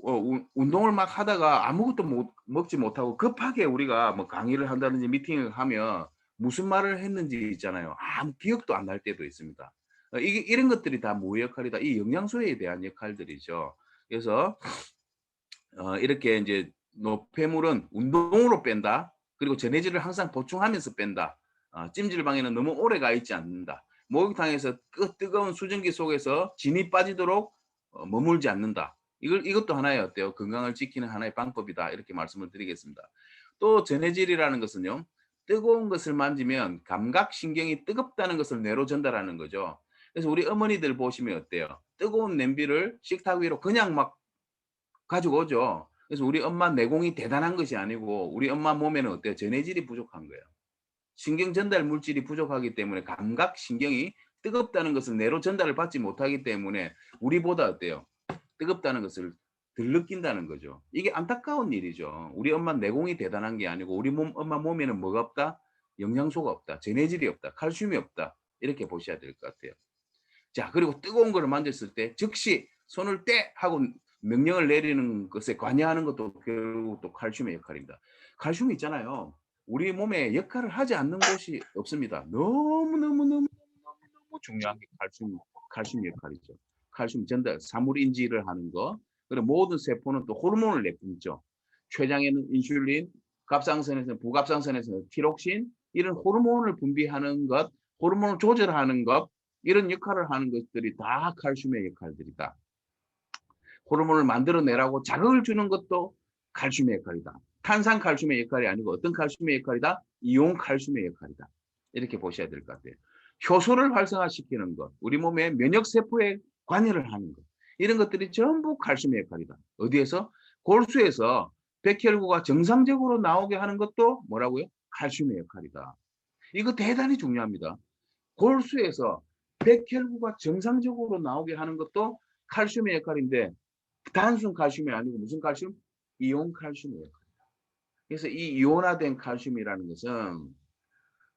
운동을 막 하다가 아무것도 먹지 못하고 급하게 우리가 뭐 강의를 한다든지 미팅을 하면 무슨 말을 했는지 있잖아요. 아무 기억도 안 날 때도 있습니다. 이게 이런 것들이 다 뭐의 역할이다? 이 영양소에 대한 역할들이죠. 그래서 이렇게 이제 노폐물은 운동으로 뺀다. 그리고 전해질을 항상 보충하면서 뺀다. 찜질방에는 너무 오래 가 있지 않는다. 목욕탕에서 뜨거운 수증기 속에서 진이 빠지도록 머물지 않는다. 이것도 하나의 어때요? 건강을 지키는 하나의 방법이다. 이렇게 말씀을 드리겠습니다. 또 전해질이라는 것은요. 뜨거운 것을 만지면 감각신경이 뜨겁다는 것을 뇌로 전달하는 거죠. 그래서 우리 어머니들 보시면 어때요? 뜨거운 냄비를 식탁 위로 그냥 막 가지고 오죠. 그래서 우리 엄마 내공이 대단한 것이 아니고 우리 엄마 몸에는 어때요? 전해질이 부족한 거예요. 신경 전달 물질이 부족하기 때문에 감각 신경이 뜨겁다는 것을 뇌로 전달을 받지 못하기 때문에 우리보다 어때요? 뜨겁다는 것을 덜 느낀다는 거죠. 이게 안타까운 일이죠. 우리 엄마 내공이 대단한 게 아니고 우리 엄마 몸에는 뭐가 없다? 영양소가 없다. 전해질이 없다. 칼슘이 없다. 이렇게 보셔야 될 것 같아요. 자, 그리고 뜨거운 거를 만졌을 때 즉시 손을 떼 하고 명령을 내리는 것에 관여하는 것도 결국 또 칼슘의 역할입니다. 칼슘이 있잖아요. 우리 몸에 역할을 하지 않는 곳이 없습니다. 너무너무너무 중요한 게 칼슘 역할이죠. 칼슘 전달, 사물인지를 하는 거. 그리고 모든 세포는 또 호르몬을 내뿜죠. 췌장에는 인슐린, 갑상선에서는 부갑상선에서는 티록신, 이런 호르몬을 분비하는 것, 호르몬을 조절하는 것, 이런 역할을 하는 것들이 다 칼슘의 역할들이다. 호르몬을 만들어내라고 자극을 주는 것도 칼슘의 역할이다. 탄산 칼슘의 역할이 아니고 어떤 칼슘의 역할이다? 이온 칼슘의 역할이다. 이렇게 보셔야 될 것 같아요. 효소를 활성화시키는 것, 우리 몸의 면역세포에 관여를 하는 것, 이런 것들이 전부 칼슘의 역할이다. 어디에서? 골수에서 백혈구가 정상적으로 나오게 하는 것도 뭐라고요? 칼슘의 역할이다. 이거 대단히 중요합니다. 골수에서 백혈구가 정상적으로 나오게 하는 것도 칼슘의 역할인데 단순 칼슘이 아니고 무슨 칼슘? 이온 칼슘의 역할이다. 그래서 이 이온화된 칼슘이라는 것은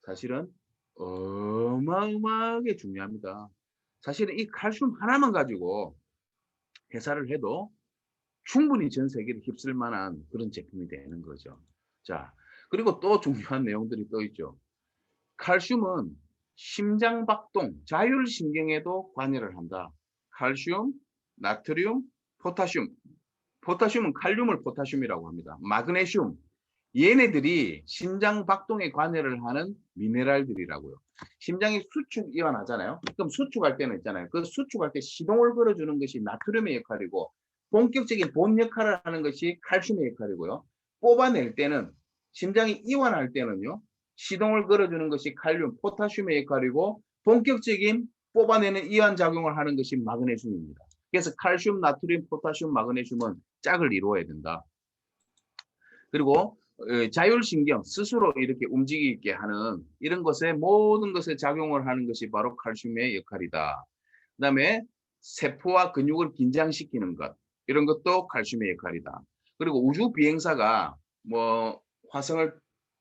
사실은 어마어마하게 중요합니다. 사실은 이 칼슘 하나만 가지고 회사를 해도 충분히 전 세계를 휩쓸 만한 그런 제품이 되는 거죠. 자, 그리고 또 중요한 내용들이 또 있죠. 칼슘은 심장박동, 자율신경에도 관여를 한다. 칼슘, 나트륨, 포타슘. 포타슘은 칼륨을 포타슘이라고 합니다. 마그네슘. 얘네들이 심장 박동에 관여를 하는 미네랄들이라고요. 심장이 수축 이완하잖아요. 그럼 수축할 때는 있잖아요. 그 수축할 때 시동을 걸어주는 것이 나트륨의 역할이고 본격적인 본 역할을 하는 것이 칼슘의 역할이고요. 뽑아낼 때는 심장이 이완할 때는요. 시동을 걸어주는 것이 칼륨, 포타슘의 역할이고 본격적인 뽑아내는 이완 작용을 하는 것이 마그네슘입니다. 그래서 칼슘, 나트륨, 포타슘, 마그네슘은 짝을 이루어야 된다. 그리고 자율신경 스스로 이렇게 움직이게 하는 이런 것에 모든 것에 작용을 하는 것이 바로 칼슘의 역할이다. 그 다음에 세포와 근육을 긴장시키는 것 이런 것도 칼슘의 역할이다. 그리고 우주 비행사가 뭐 화성을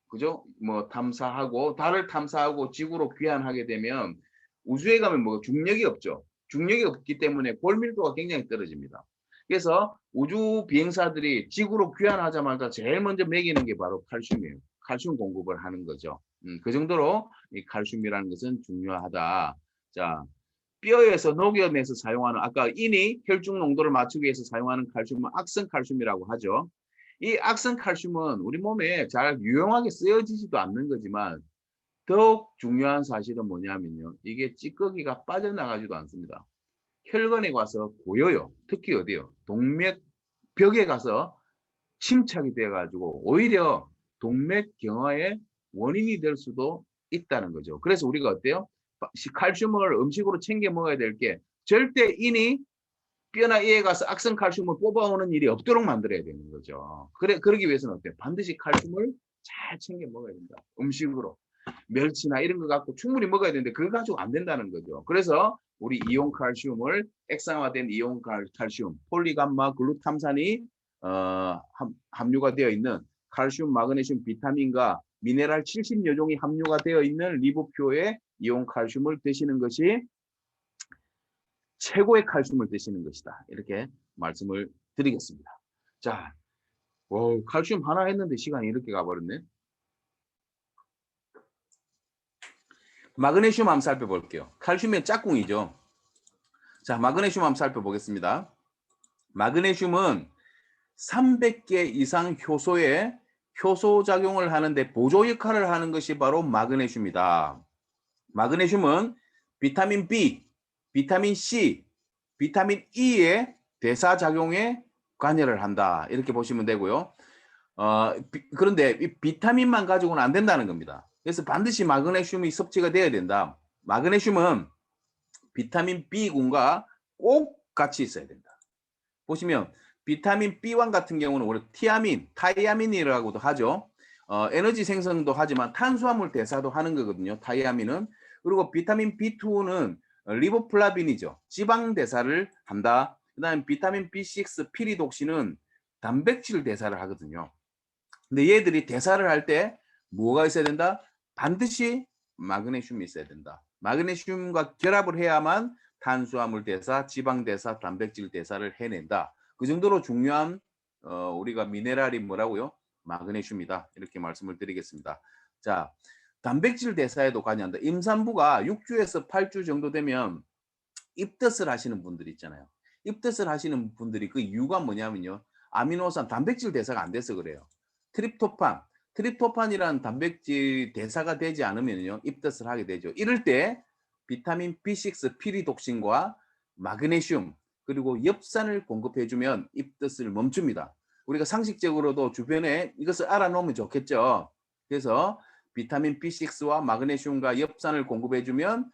그죠? 뭐 탐사하고 달을 탐사하고 지구로 귀환하게 되면 우주에 가면 뭐 중력이 없죠. 중력이 없기 때문에 골밀도가 굉장히 떨어집니다. 그래서 우주 비행사들이 지구로 귀환하자마자 제일 먼저 먹이는 게 바로 칼슘이에요. 칼슘 공급을 하는 거죠. 그 정도로 이 칼슘이라는 것은 중요하다. 자, 뼈에서 녹여내서 사용하는 아까 인이 혈중 농도를 맞추기 위해서 사용하는 칼슘은 악성 칼슘이라고 하죠. 이 악성 칼슘은 우리 몸에 잘 유용하게 쓰여지지도 않는 거지만 더욱 중요한 사실은 뭐냐면요. 이게 찌꺼기가 빠져나가지도 않습니다. 혈관에 가서 고여요. 특히 어디요? 동맥벽에 가서 침착이 돼가지고 오히려 동맥경화의 원인이 될 수도 있다는 거죠. 그래서 우리가 어때요? 칼슘을 음식으로 챙겨 먹어야 될 게 절대 인이 뼈나 이에 가서 악성 칼슘을 뽑아오는 일이 없도록 만들어야 되는 거죠. 그러기 위해서는 어때요? 반드시 칼슘을 잘 챙겨 먹어야 된다. 음식으로. 멸치나 이런 거 갖고 충분히 먹어야 되는데 그거 가지고 안 된다는 거죠. 그래서 우리 이온 칼슘을 액상화된 이온 칼슘, 폴리감마 글루탐산이 함유가 되어 있는 칼슘, 마그네슘, 비타민과 미네랄 70여 종이 함유가 되어 있는 리브표의 이온 칼슘을 드시는 것이 최고의 칼슘을 드시는 것이다. 이렇게 말씀을 드리겠습니다. 자, 칼슘 하나 했는데 시간이 이렇게 가버렸네. 마그네슘 한번 살펴볼게요. 칼슘의 짝꿍이죠. 자, 마그네슘 한번 살펴보겠습니다. 마그네슘은 300개 이상 효소에 효소작용을 하는데 보조 역할을 하는 것이 바로 마그네슘이다. 마그네슘은 비타민 B, 비타민 C, 비타민 E의 대사작용에 관여를 한다. 이렇게 보시면 되고요. 그런데 이 비타민만 가지고는 안 된다는 겁니다. 그래서 반드시 마그네슘이 섭취가 돼야 된다. 마그네슘은 비타민 B군과 꼭 같이 있어야 된다. 보시면 비타민 B1 같은 경우는 원래 티아민, 타이아민이라고도 하죠. 에너지 생성도 하지만 탄수화물 대사도 하는 거거든요. 타이아민은. 그리고 비타민 B2는 리보플라빈이죠. 지방 대사를 한다. 그 다음에 비타민 B6, 피리독신은 단백질 대사를 하거든요. 근데 얘들이 대사를 할 때 뭐가 있어야 된다? 반드시 마그네슘이 있어야 된다. 마그네슘과 결합을 해야만 탄수화물 대사, 지방 대사, 단백질 대사를 해낸다. 그 정도로 중요한 우리가 미네랄이 뭐라고요? 마그네슘이다. 이렇게 말씀을 드리겠습니다. 자, 단백질 대사에도 관여한다. 임산부가 6주에서 8주 정도 되면 입덧을 하시는 분들이 있잖아요. 입덧을 하시는 분들이 그 이유가 뭐냐면요. 아미노산, 단백질 대사가 안 돼서 그래요. 트립토판이라는 단백질 대사가 되지 않으면요. 입덧을 하게 되죠. 이럴 때 비타민 B6 피리독신과 마그네슘 그리고 엽산을 공급해주면 입덧을 멈춥니다. 우리가 상식적으로도 주변에 이것을 알아놓으면 좋겠죠. 그래서 비타민 B6와 마그네슘과 엽산을 공급해주면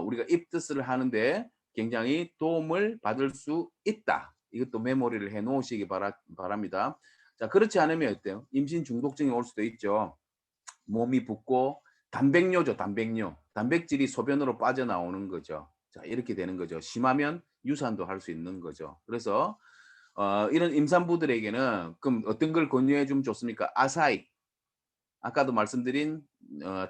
우리가 입덧을 하는데 굉장히 도움을 받을 수 있다. 이것도 메모리를 해 놓으시기 바랍니다. 자, 그렇지 않으면 어때요? 임신 중독증이 올 수도 있죠. 몸이 붓고 단백뇨죠, 단백뇨. 단백질이 소변으로 빠져나오는 거죠. 자, 이렇게 되는 거죠. 심하면 유산도 할 수 있는 거죠. 그래서 이런 임산부들에게는 그럼 어떤 걸 권유해 주면 좋습니까? 아사히. 아까도 말씀드린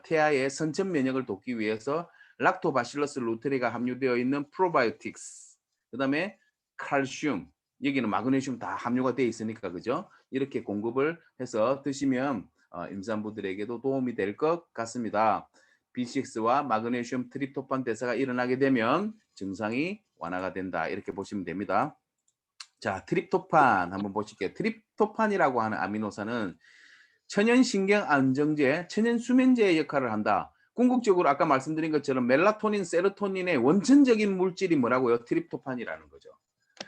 태아의 선천 면역을 돕기 위해서 락토바실러스 루테리가 함유되어 있는 프로바이오틱스. 그다음에 칼슘, 여기는 마그네슘 다 함유가 되어 있으니까 그죠? 이렇게 공급을 해서 드시면 임산부들에게도 도움이 될 것 같습니다. B6와 마그네슘 트립토판 대사가 일어나게 되면 증상이 완화가 된다. 이렇게 보시면 됩니다. 자, 트립토판 한번 보실게요. 트립토판이라고 하는 아미노산은 천연신경 안정제, 천연수면제의 역할을 한다. 궁극적으로 아까 말씀드린 것처럼 멜라토닌, 세로토닌의 원천적인 물질이 뭐라고요? 트립토판이라는 거죠.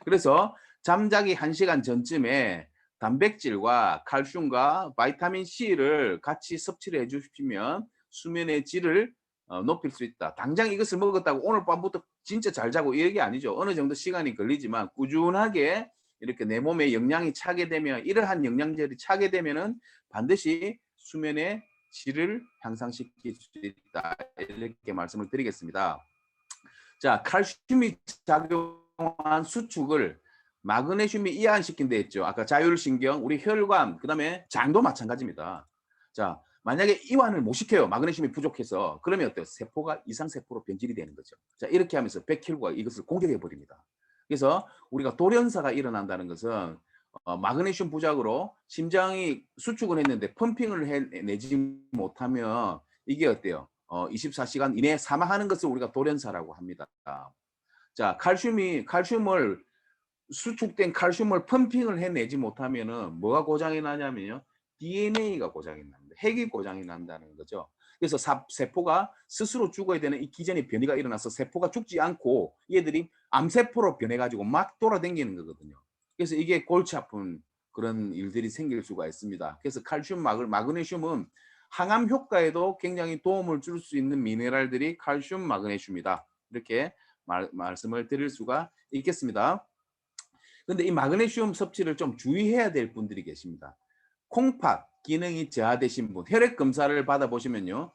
그래서 잠자기 1시간 전쯤에 단백질과 칼슘과 바이타민 C를 같이 섭취를 해주시면 수면의 질을 높일 수 있다. 당장 이것을 먹었다고 오늘 밤부터 진짜 잘 자고 이 얘기 아니죠. 어느 정도 시간이 걸리지만 꾸준하게 이렇게 내 몸에 영양이 차게 되면 이러한 영양제를 차게 되면은 반드시 수면의 질을 향상시킬 수 있다. 이렇게 말씀을 드리겠습니다. 자, 칼슘이 작용한 수축을 마그네슘이 이완시킨다 했죠. 아까 자율신경, 우리 혈관, 그 다음에 장도 마찬가지입니다. 자, 만약에 이완을 못 시켜요. 마그네슘이 부족해서. 그러면 어때요? 세포가 이상세포로 변질이 되는 거죠. 자, 이렇게 하면서 백혈구가 이것을 공격해 버립니다. 그래서 우리가 돌연사가 일어난다는 것은 마그네슘 부족으로 심장이 수축을 했는데 펌핑을 해내지 못하면 이게 어때요? 24시간 이내에 사망하는 것을 우리가 돌연사라고 합니다. 자, 칼슘을 수축된 칼슘을 펌핑을 해내지 못하면은 뭐가 고장이 나냐면요. DNA가 고장이 납니다. 핵이 고장이 난다는 거죠. 그래서 세포가 스스로 죽어야 되는 이 기전의 변이가 일어나서 세포가 죽지 않고 얘들이 암세포로 변해가지고 막 돌아다니는 거거든요. 그래서 이게 골치 아픈 그런 일들이 생길 수가 있습니다. 그래서 칼슘, 마그네슘은 항암 효과에도 굉장히 도움을 줄 수 있는 미네랄들이 칼슘, 마그네슘이다. 이렇게 말씀을 드릴 수가 있겠습니다. 근데 이 마그네슘 섭취를 좀 주의해야 될 분들이 계십니다. 콩팥 기능이 저하되신 분, 혈액 검사를 받아보시면요.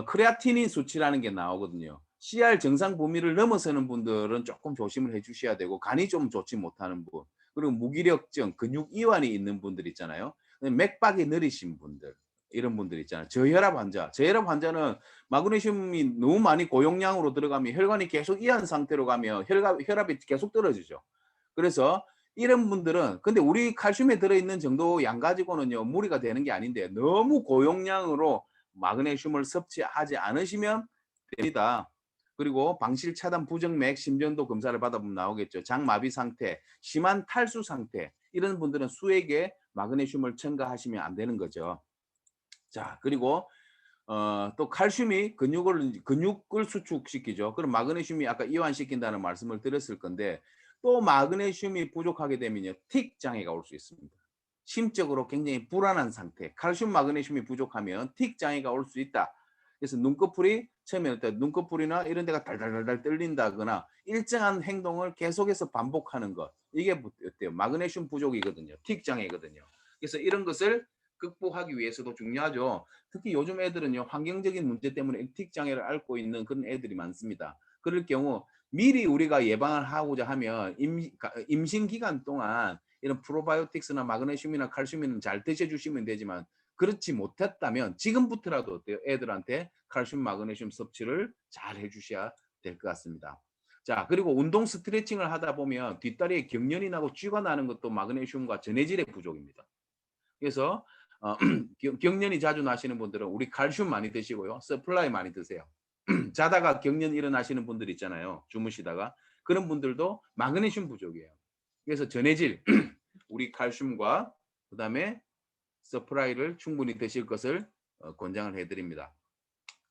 크레아티닌 수치라는 게 나오거든요. CR 정상 범위를 넘어서는 분들은 조금 조심을 해주셔야 되고, 간이 좀 좋지 못하는 분, 그리고 무기력증, 근육 이완이 있는 분들 있잖아요. 맥박이 느리신 분들, 이런 분들 있잖아요. 저혈압 환자는 마그네슘이 너무 많이 고용량으로 들어가면 혈관이 계속 이완 상태로 가면 혈압이 계속 떨어지죠. 그래서 이런 분들은, 근데 우리 칼슘에 들어있는 정도 양 가지고는요 무리가 되는 게 아닌데, 너무 고용량으로 마그네슘을 섭취하지 않으시면 됩니다. 그리고 방실 차단 부정맥 심전도 검사를 받아보면 나오겠죠. 장마비 상태, 심한 탈수 상태, 이런 분들은 수액에 마그네슘을 첨가하시면 안 되는 거죠. 자, 그리고 또 칼슘이 근육을 수축시키죠. 그럼 마그네슘이 아까 이완시킨다는 말씀을 드렸을 건데, 또 마그네슘이 부족하게 되면요 틱 장애가 올 수 있습니다. 심적으로 굉장히 불안한 상태, 칼슘 마그네슘이 부족하면 틱 장애가 올 수 있다. 그래서 눈꺼풀이 처음에 눈꺼풀이나 이런 데가 달달달달 떨린다거나 일정한 행동을 계속해서 반복하는 것, 이게 어때요? 마그네슘 부족이거든요. 틱 장애거든요. 그래서 이런 것을 극복하기 위해서도 중요하죠. 특히 요즘 애들은요 환경적인 문제 때문에 틱 장애를 앓고 있는 그런 애들이 많습니다. 그럴 경우 미리 우리가 예방을 하고자 하면 임신 기간 동안 이런 프로바이오틱스나 마그네슘이나 칼슘이는 잘 드셔주시면 되지만, 그렇지 못했다면 지금부터라도 어때요? 애들한테 칼슘, 마그네슘 섭취를 잘 해주셔야 될 것 같습니다. 자, 그리고 운동 스트레칭을 하다 보면 뒷다리에 경련이 나고 쥐가 나는 것도 마그네슘과 전해질의 부족입니다. 그래서 경련이 자주 나시는 분들은 우리 칼슘 많이 드시고요. 서플라이 많이 드세요. 자다가 경련 일어나시는 분들 있잖아요. 주무시다가. 그런 분들도 마그네슘 부족이에요. 그래서 전해질, 우리 칼슘과 그다음에 서플라이를 충분히 드실 것을 권장을 해드립니다.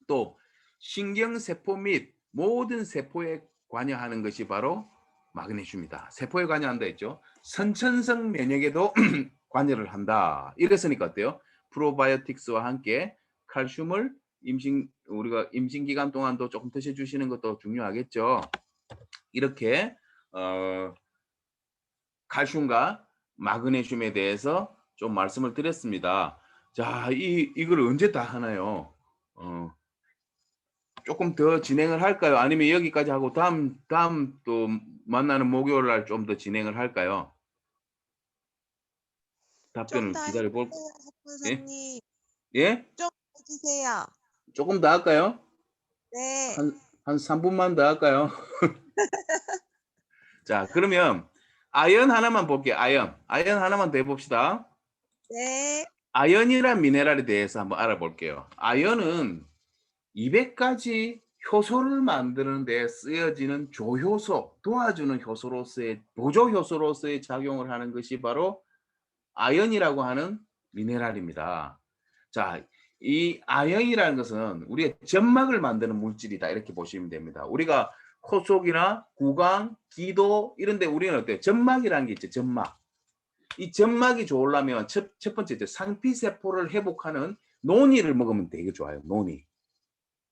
또 신경세포 및 모든 세포에 관여하는 것이 바로 마그네슘이다. 세포에 관여한다 했죠. 선천성 면역에도 관여를 한다. 이랬으니까 어때요? 프로바이오틱스와 함께 칼슘을 우리가 임신 기간 동안도 조금 드셔주시는 것도 중요하겠죠. 이렇게 칼슘과 마그네슘에 대해서 좀 말씀을 드렸습니다. 자, 이걸 언제 다 하나요? 조금 더 진행을 할까요? 아니면 여기까지 하고 다음 또 만나는 목요일 날 좀 더 진행을 할까요? 좀 답변을 더 기다려 볼. 해주세요, 예? 사부사님. 예? 좀 해주세요. 조금 더 할까요? 네, 한 3분만 더 할까요? 자, 그러면 아연 하나만 볼게요. 아연 하나만 더 해봅시다. 네. 아연이란 미네랄에 대해서 한번 알아볼게요. 아연은 200가지 효소를 만드는 데 쓰여지는 조효소, 도와주는 효소로서의, 보조 효소로서의 작용을 하는 것이 바로 아연이라고 하는 미네랄입니다. 자, 이 아연이라는 것은 우리의 점막을 만드는 물질이다, 이렇게 보시면 됩니다. 우리가 코 속이나 구강, 기도 이런 데 우리는 어때요? 점막이라는 게 있죠. 점막. 이 점막이 좋으려면 첫 번째 상피세포를 회복하는 논이를 먹으면 되게 좋아요. 논이.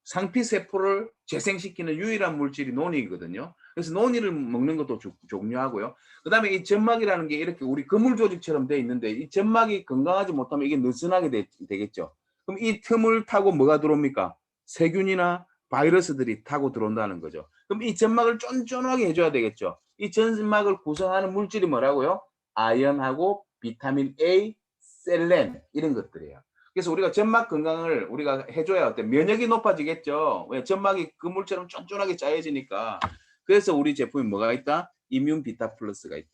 상피세포를 재생시키는 유일한 물질이 논이거든요. 그래서 논이를 먹는 것도 중요하고요. 그 다음에 이 점막이라는 게 이렇게 우리 그물 조직처럼 되어 있는데, 이 점막이 건강하지 못하면 이게 느슨하게 되겠죠. 그럼 이 틈을 타고 뭐가 들어옵니까? 세균이나 바이러스들이 타고 들어온다는 거죠. 그럼 이 점막을 쫀쫀하게 해줘야 되겠죠. 이 점막을 구성하는 물질이 뭐라고요? 아연하고 비타민 A, 셀렌, 이런 것들이에요. 그래서 우리가 점막 건강을 우리가 해줘야 어때? 면역이 높아지겠죠. 왜? 점막이 그물처럼 쫀쫀하게 짜여지니까. 그래서 우리 제품에 뭐가 있다? 이뮨 비타 플러스가 있다.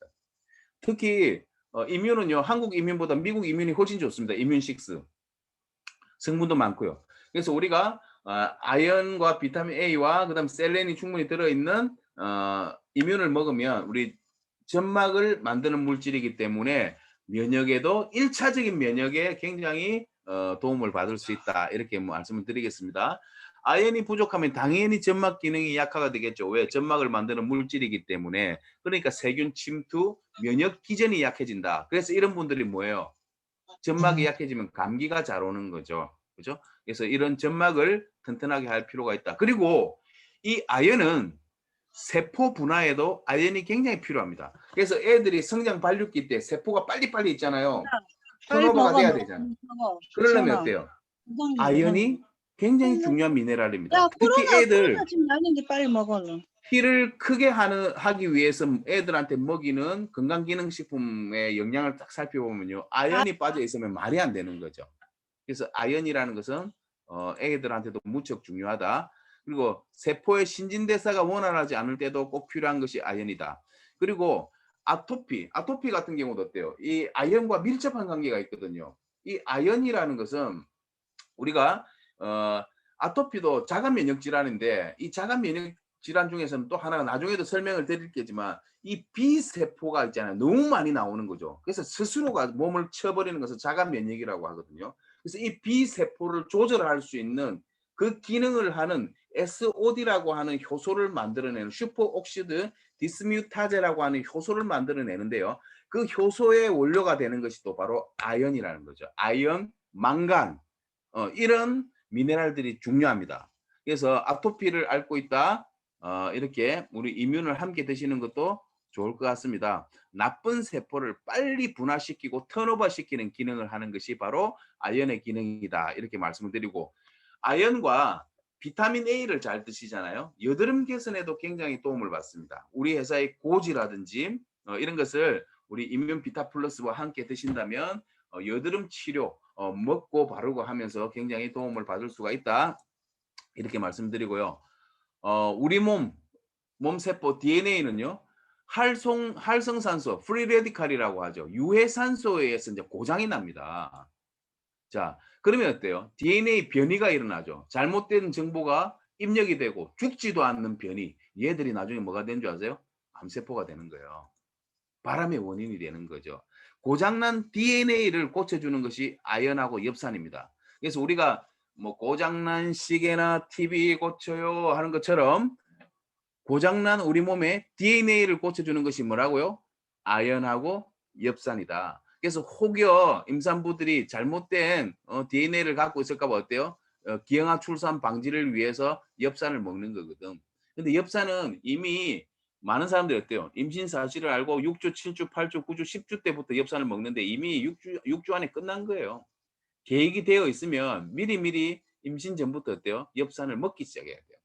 특히 이뮨은요, 한국 이뮨보다 미국 이뮨이 훨씬 좋습니다. 이뮨6 성분도 많고요. 그래서 우리가 아연과 비타민 A와 그다음 셀렌이 충분히 들어있는 이뮨을 먹으면 우리 점막을 만드는 물질이기 때문에 면역에도 1차적인 면역에 굉장히 도움을 받을 수 있다. 이렇게 말씀을 드리겠습니다. 아연이 부족하면 당연히 점막 기능이 약화가 되겠죠. 왜? 점막을 만드는 물질이기 때문에. 그러니까 세균 침투, 면역 기전이 약해진다. 그래서 이런 분들이 뭐예요? 점막이 약해지면 감기가 잘 오는 거죠. 그죠? 그래서 이런 점막을 튼튼하게 할 필요가 있다. 그리고 이 아연은 세포 분화에도 아연이 굉장히 필요합니다. 그래서 애들이 성장 발육기 때 세포가 빨리빨리 있잖아요. 빨리 턴오버가 먹어. 돼야 너 되잖아. 먹어. 그러려면 수연아. 어때요? 건강해. 아연이 굉장히 중요한 미네랄입니다. 야, 특히 코로나 애들 지금 날린데 빨리 먹어. 너. 키를 크게 하기 위해서 애들한테 먹이는 건강기능식품의 영양을 딱 살펴보면요. 아연이 빠져 있으면 말이 안 되는 거죠. 그래서 아연이라는 것은 애들한테도 무척 중요하다. 그리고 세포의 신진대사가 원활하지 않을 때도 꼭 필요한 것이 아연이다. 그리고 아토피 같은 경우도 어때요? 이 아연과 밀접한 관계가 있거든요. 이 아연이라는 것은 우리가 아토피도 자가 면역 질환인데 이 자가 면역 질환 중에서는 또 하나가 나중에도 설명을 드릴게지만 이 B세포가 있잖아요. 너무 많이 나오는 거죠. 그래서 스스로가 몸을 쳐버리는 것을 자가 면역이라고 하거든요. 그래서 이 B세포를 조절할 수 있는 그 기능을 하는 SOD라고 하는 효소를 만들어내는 슈퍼옥시드 디스뮤타제라고 하는 효소를 만들어내는데요. 그 효소의 원료가 되는 것이 또 바로 아연이라는 거죠. 아연, 망간, 이런 미네랄들이 중요합니다. 그래서 아토피를 앓고 있다. 이렇게 우리 이뮨을 함께 드시는 것도 좋을 것 같습니다. 나쁜 세포를 빨리 분화시키고 턴오버 시키는 기능을 하는 것이 바로 아연의 기능이다. 이렇게 말씀을 드리고, 아연과 비타민 A를 잘 드시잖아요. 여드름 개선에도 굉장히 도움을 받습니다. 우리 회사의 고지라든지 이런 것을 우리 이뮨 비타 플러스와 함께 드신다면 여드름 치료 먹고 바르고 하면서 굉장히 도움을 받을 수가 있다. 이렇게 말씀드리고요. 우리 몸세포 DNA는요. 활성산소, 프리 레디칼이라고 하죠. 유해산소에 의해서 이제 고장이 납니다. 자, 그러면 어때요? DNA 변이가 일어나죠. 잘못된 정보가 입력이 되고 죽지도 않는 변이. 얘들이 나중에 뭐가 되는 줄 아세요? 암세포가 되는 거예요. 바람의 원인이 되는 거죠. 고장난 DNA를 고쳐주는 것이 아연하고 엽산입니다. 그래서 우리가 뭐 고장난 시계나 TV 고쳐요 하는 것처럼 고장난 우리 몸의 DNA를 고쳐주는 것이 뭐라고요? 아연하고 엽산이다. 그래서 혹여 임산부들이 잘못된 DNA를 갖고 있을까 봐 어때요? 기형아 출산 방지를 위해서 엽산을 먹는 거거든. 근데 엽산은 이미 많은 사람들이 어때요? 임신 사실을 알고 6주, 7주, 8주, 9주, 10주 때부터 엽산을 먹는데 이미 6주 안에 끝난 거예요. 계획이 되어 있으면 미리미리 임신 전부터 어때요? 엽산을 먹기 시작해야 돼요.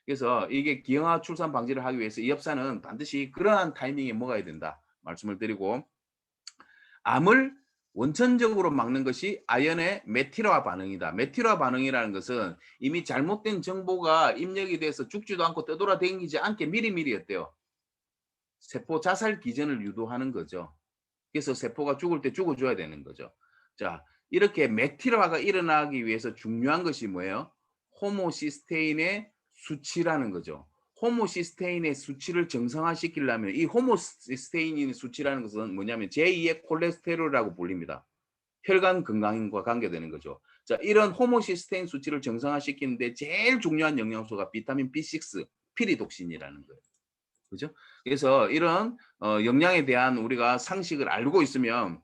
그래서 이게 기형아 출산 방지를 하기 위해서 이 엽산은 반드시 그러한 타이밍에 먹어야 된다 말씀을 드리고, 암을 원천적으로 막는 것이 아연의 메티라 반응이다. 메티라 반응이라는 것은 이미 잘못된 정보가 입력이 돼서 죽지도 않고 떠돌아다니지 않게 미리미리 어때요? 세포 자살 기전을 유도하는 거죠. 그래서 세포가 죽을 때 죽어줘야 되는 거죠. 자, 이렇게 메티라가 일어나기 위해서 중요한 것이 뭐예요? 호모시스테인의 수치라는 거죠. 호모시스테인의 수치를 정상화시키려면 이 호모시스테인의 수치라는 것은 뭐냐면 제2의 콜레스테롤이라고 불립니다. 혈관 건강과 관계되는 거죠. 자, 이런 호모시스테인 수치를 정상화시키는데 제일 중요한 영양소가 비타민 B6, 피리독신이라는 거예요. 그죠? 그래서 이런 영양에 대한 우리가 상식을 알고 있으면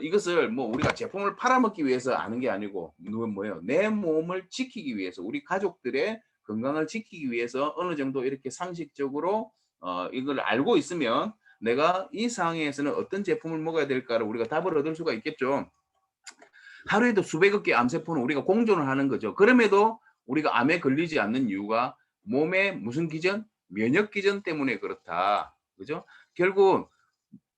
이것을 뭐 우리가 제품을 팔아먹기 위해서 아는 게 아니고 뭐예요? 내 몸을 지키기 위해서, 우리 가족들의 건강을 지키기 위해서 어느 정도 이렇게 상식적으로 이걸 알고 있으면 내가 이 상황에서는 어떤 제품을 먹어야 될까를 우리가 답을 얻을 수가 있겠죠. 하루에도 수백억 개 암세포는 우리가 공존을 하는 거죠. 그럼에도 우리가 암에 걸리지 않는 이유가 몸의 무슨 기전? 면역 기전 때문에 그렇다. 그죠? 결국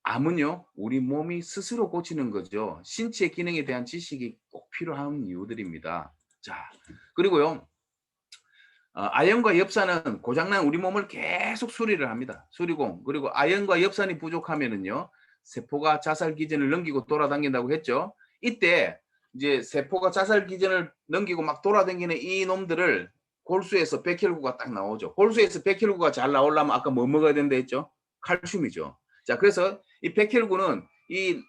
암은요, 우리 몸이 스스로 고치는 거죠. 신체 기능에 대한 지식이 꼭 필요한 이유들입니다. 자, 그리고요, 아연과 엽산은 고장난 우리 몸을 계속 수리를 합니다. 수리공. 그리고 아연과 엽산이 부족하면은요, 세포가 자살 기전을 넘기고 돌아다닌다고 했죠. 이때 이제 세포가 자살 기전을 넘기고 막 돌아다니는 이 놈들을 골수에서 백혈구가 딱 나오죠. 골수에서 백혈구가 잘 나오려면 아까 뭐 먹어야 된다 했죠? 칼슘이죠. 자, 그래서 이 백혈구는 이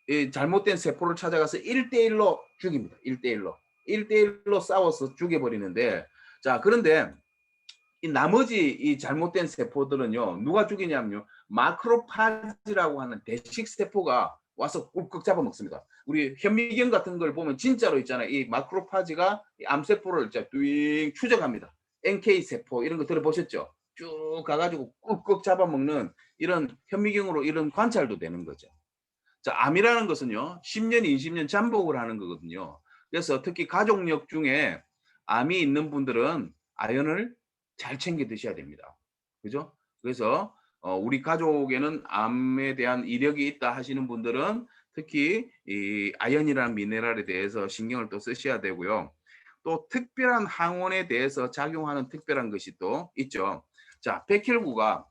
이 잘못된 세포를 찾아가서 1대1로 죽입니다. 1대1로. 1대1로 싸워서 죽여버리는데, 자, 그런데 이 나머지 이 잘못된 세포들은요, 누가 죽이냐면요, 마크로파지라고 하는 대식 세포가 와서 꾹꾹 잡아먹습니다. 우리 현미경 같은 걸 보면 진짜로 있잖아요. 이 마크로파지가 이 암세포를 뚜 추적합니다. NK 세포 이런 거 들어보셨죠? 쭉 가가지고 꾹꾹 잡아먹는 이런 현미경으로 이런 관찰도 되는 거죠. 자, 암이라는 것은요, 10년, 20년 잠복을 하는 거거든요. 그래서 특히 가족력 중에 암이 있는 분들은 아연을 잘 챙겨 드셔야 됩니다. 그죠? 그래서 우리 가족에는 암에 대한 이력이 있다 하시는 분들은 특히 이 아연이라는 미네랄에 대해서 신경을 또 쓰셔야 되고요. 또 특별한 항원에 대해서 작용하는 특별한 것이 또 있죠. 자, 백혈구가